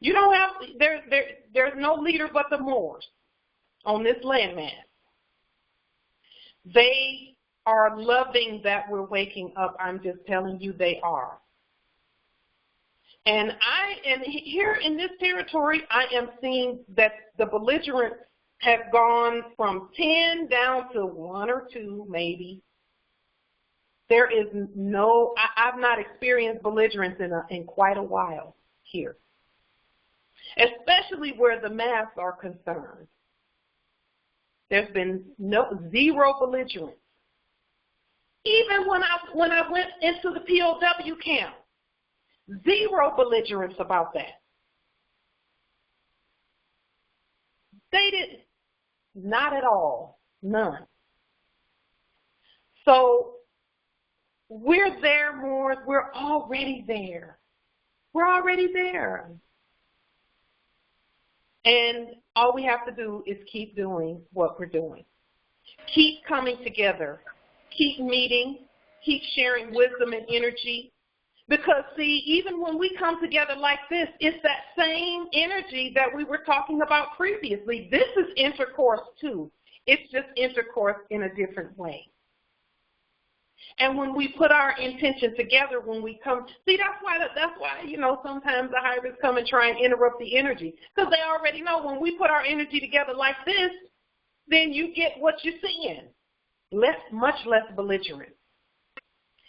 You don't have, there's no leader but the Moors on this landmass. They are loving that we're waking up. I'm just telling you they are. And here in this territory, I am seeing that the belligerents have gone from 10 down to 1 or 2 maybe. There is no, I've not experienced belligerence in quite a while here, especially where the mass are concerned. There's been zero belligerence. Even when I went into the POW camp, zero belligerence about that. They didn't, not at all, none. So we're there more, we're already there. We're already there. And all we have to do is keep doing what we're doing. Keep coming together. Keep meeting. Keep sharing wisdom and energy. Because, see, even when we come together like this, it's that same energy that we were talking about previously. This is intercourse, too. It's just intercourse in a different way. And when we put our intention together, when we come, see, that's why, you know, sometimes the hybrids come and try and interrupt the energy. Because they already know when we put our energy together like this, then you get what you're seeing. Much less belligerent.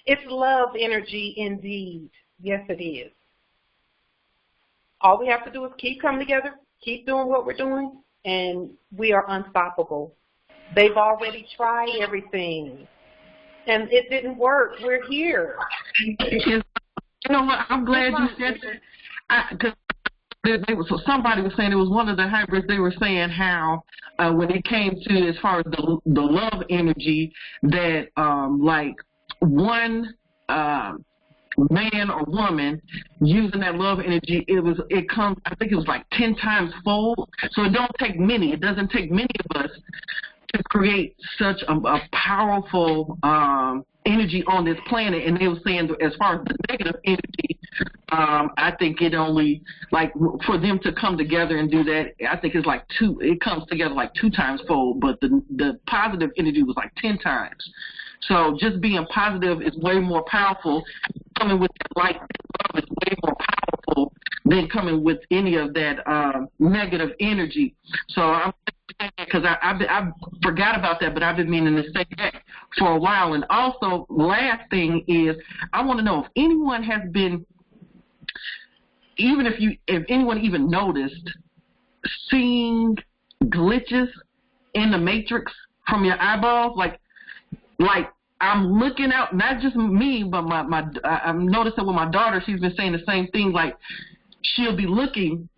It's love energy indeed. Yes, it is. All we have to do is keep coming together, keep doing what we're doing, and we are unstoppable. They've already tried everything, and it didn't work. We're here. You know what? I'm glad you said that. So somebody was saying, it was one of the hybrids, they were saying how when it came to as far as the love energy, that like one man or woman using that love energy, it comes, I think it was like 10 times fold. So it don't take many. It doesn't take many of us to create such a powerful energy on this planet. And they were saying, as far as the negative energy, I think it only, like, for them to come together and do that, I think it's like it comes together like 2 times fold, but the positive energy was like 10 times. So just being positive is way more powerful. Coming with that light love is way more powerful than coming with any of that negative energy. So I'm because I forgot about that, but I've been meaning to say that for a while. And also, last thing is, I want to know if anyone has been, if anyone even noticed seeing glitches in the matrix from your eyeballs, like I'm looking out, not just me, but I'm noticing with my daughter, she's been saying the same thing, like she'll be looking,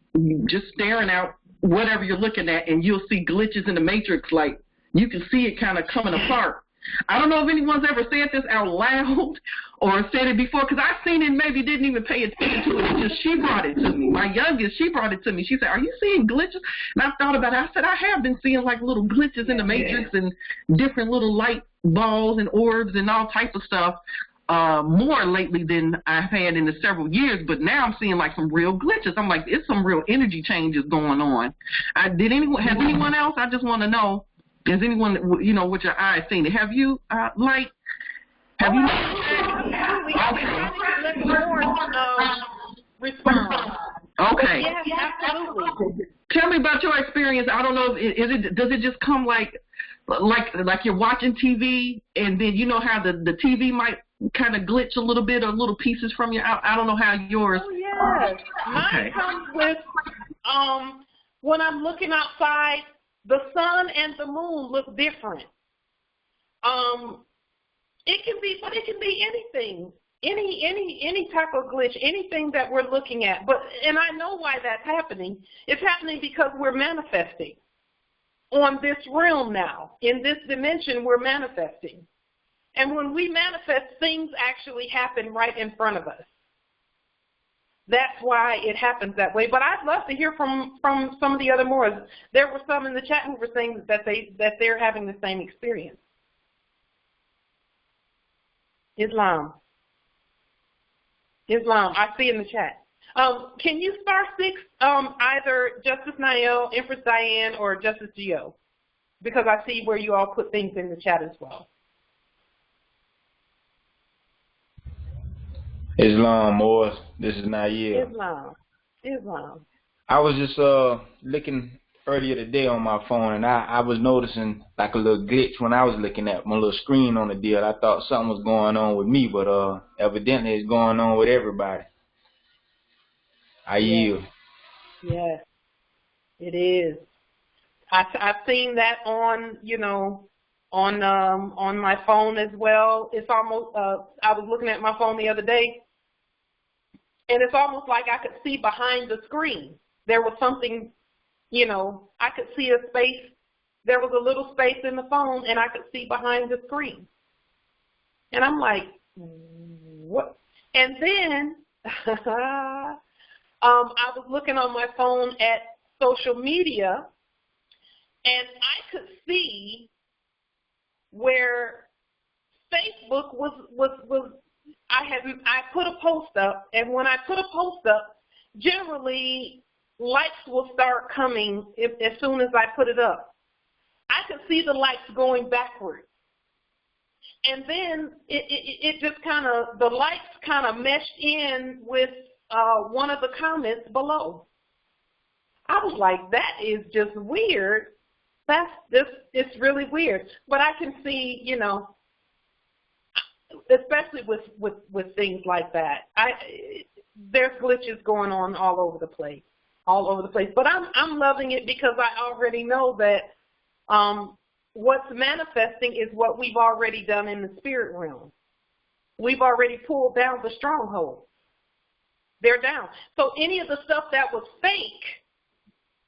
just staring out whatever you're looking at, and you'll see glitches in the matrix, like you can see it kind of coming apart. I don't know if anyone's ever said this out loud or said it before, because I've seen it and maybe didn't even pay attention to it until she brought it to me. My youngest, she brought it to me. She said, "Are you seeing glitches?" And I thought about it. I said, I have been seeing like little glitches in the matrix and different little light balls and orbs and all type of stuff more lately than I've had in the several years, but now I'm seeing like some real glitches. I'm like, it's some real energy changes going on. Has anyone else? I just want to know, has anyone, you know, with your eyes seen it? Have you, Absolutely. Let the Lord respond. Okay. Yes, absolutely. Tell me about your experience. I don't know, does it just come like you're watching TV, and then you know how the TV might kind of glitch a little bit, or little pieces from your, I don't know how yours. Oh, yes. Mine comes with, when I'm looking outside, the sun and the moon look different. It can be anything, any type of glitch, anything that we're looking at. And I know why that's happening. It's happening because we're manifesting on this realm now. In this dimension, we're manifesting. And when we manifest, things actually happen right in front of us. That's why it happens that way. But I'd love to hear from some of the other Moors. There were some in the chat who were saying that they're having the same experience. Islam, I see in the chat. Can you star 6 either Justice Nael, Empress Diane, or Justice Gio? Because I see where you all put things in the chat as well. Islam, Moors. This is Nael. Islam. I was just looking earlier today on my phone, and I was noticing like a little glitch when I was looking at my little screen on the deal. I thought something was going on with me, but evidently it's going on with everybody. I yield. Yes, it is. I've seen that on, on my phone as well. It's almost, I was looking at my phone the other day, and it's almost like I could see behind the screen. There was something, I could see a space. There was a little space in the phone, and I could see behind the screen. And I'm like, what? And then I was looking on my phone at social media, and I could see where Facebook was I put a post up, and when I put a post up, generally likes will start coming as soon as I put it up. I could see the likes going backwards. And then it just kind of, the likes kind of meshed in with one of the comments below. I was like, that is just weird. It's really weird. But I can see, especially with things like that, there's glitches going on all over the place. But I'm loving it because I already know that what's manifesting is what we've already done in the spirit realm. We've already pulled down the strongholds. They're down. So any of the stuff that was fake,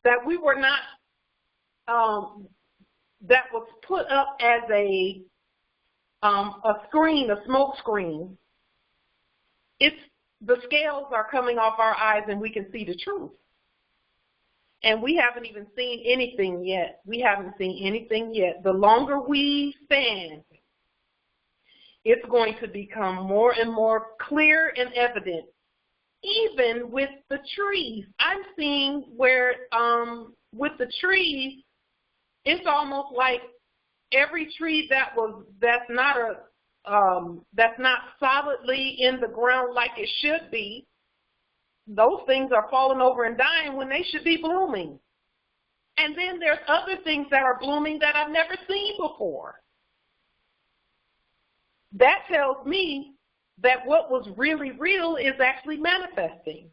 that we were not, that was put up as a screen, a smoke screen, the scales are coming off our eyes and we can see the truth. And we haven't even seen anything yet. The longer we stand, it's going to become more and more clear and evident. Even with the trees, I'm seeing where with the trees, it's almost like every tree that's not solidly in the ground like it should be, those things are falling over and dying when they should be blooming. And then there's other things that are blooming that I've never seen before. That tells me that what was really real is actually manifesting.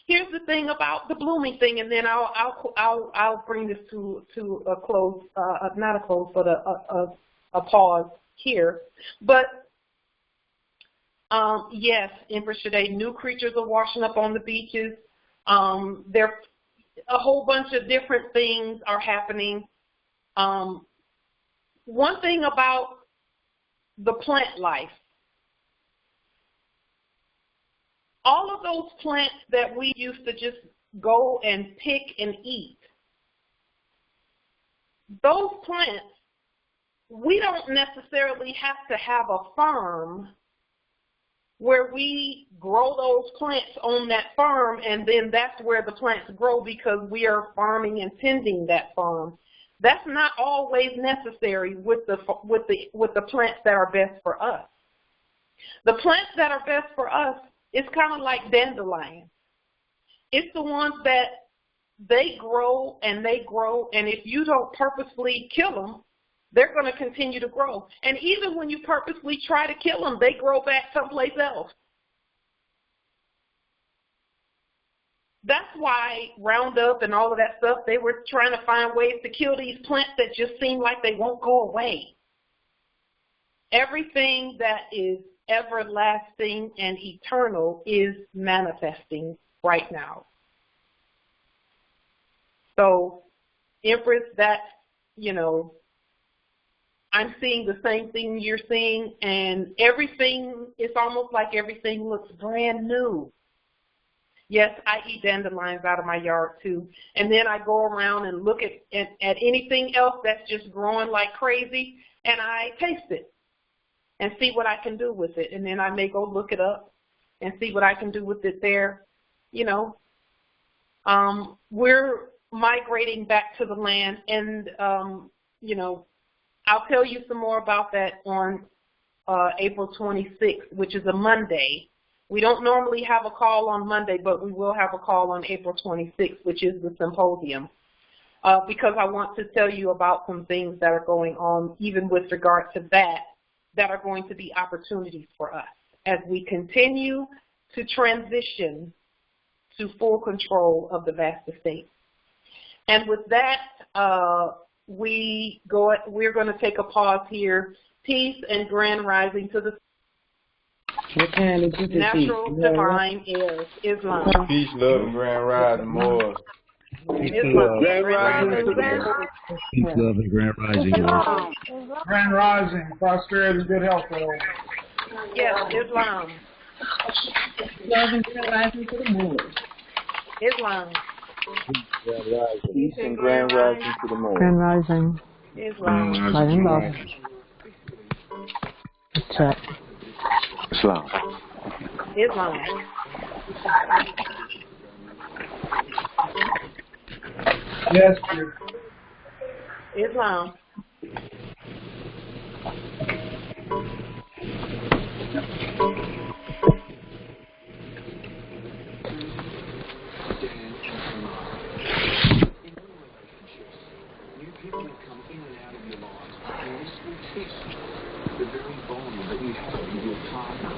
Here's the thing about the blooming thing, and then I'll bring this to a close, not a close, but a pause here. But yes, Empress Shade, new creatures are washing up on the beaches. There, a whole bunch of different things are happening. One thing about the plant life, all of those plants that we used to just go and pick and eat, those plants, we don't necessarily have to have a farm where we grow those plants on that farm, and then that's where the plants grow because we are farming and tending that farm. That's not always necessary with the plants that are best for us. The plants that are best for us, it's kind of like dandelions. It's the ones that they grow, and if you don't purposefully kill them, they're going to continue to grow. And even when you purposely try to kill them, they grow back someplace else. That's why Roundup and all of that stuff, they were trying to find ways to kill these plants that just seem like they won't go away. Everything that is everlasting and eternal is manifesting right now. So, Empress, that's, I'm seeing the same thing you're seeing, and everything, it's almost like everything looks brand new. Yes, I eat dandelions out of my yard too. And then I go around and look at anything else that's just growing like crazy, and I taste it and see what I can do with it. And then I may go look it up and see what I can do with it there. You know, we're migrating back to the land, and, you know, I'll tell you some more about that on April 26th, which is a Monday. We don't normally have a call on Monday, but we will have a call on April 26th, which is the symposium, because I want to tell you about some things that are going on, even with regard to that are going to be opportunities for us as we continue to transition to full control of the vast estate. And with that, we're going to take a pause here. Peace and grand rising to the natural divine heirs, Islam. Peace, love, and grand rising, more. Grand rising. Peace, love, and grand rising. Grand rising, prosperity, and good health. Yes, Islam. Love and grand rising to the moon. Islam. Peace and grand rising to the moon. Grand rising. Islam. Light and love. Check. Islam. Islam. Yes, dear. Islam. The very bone that you have in your partner.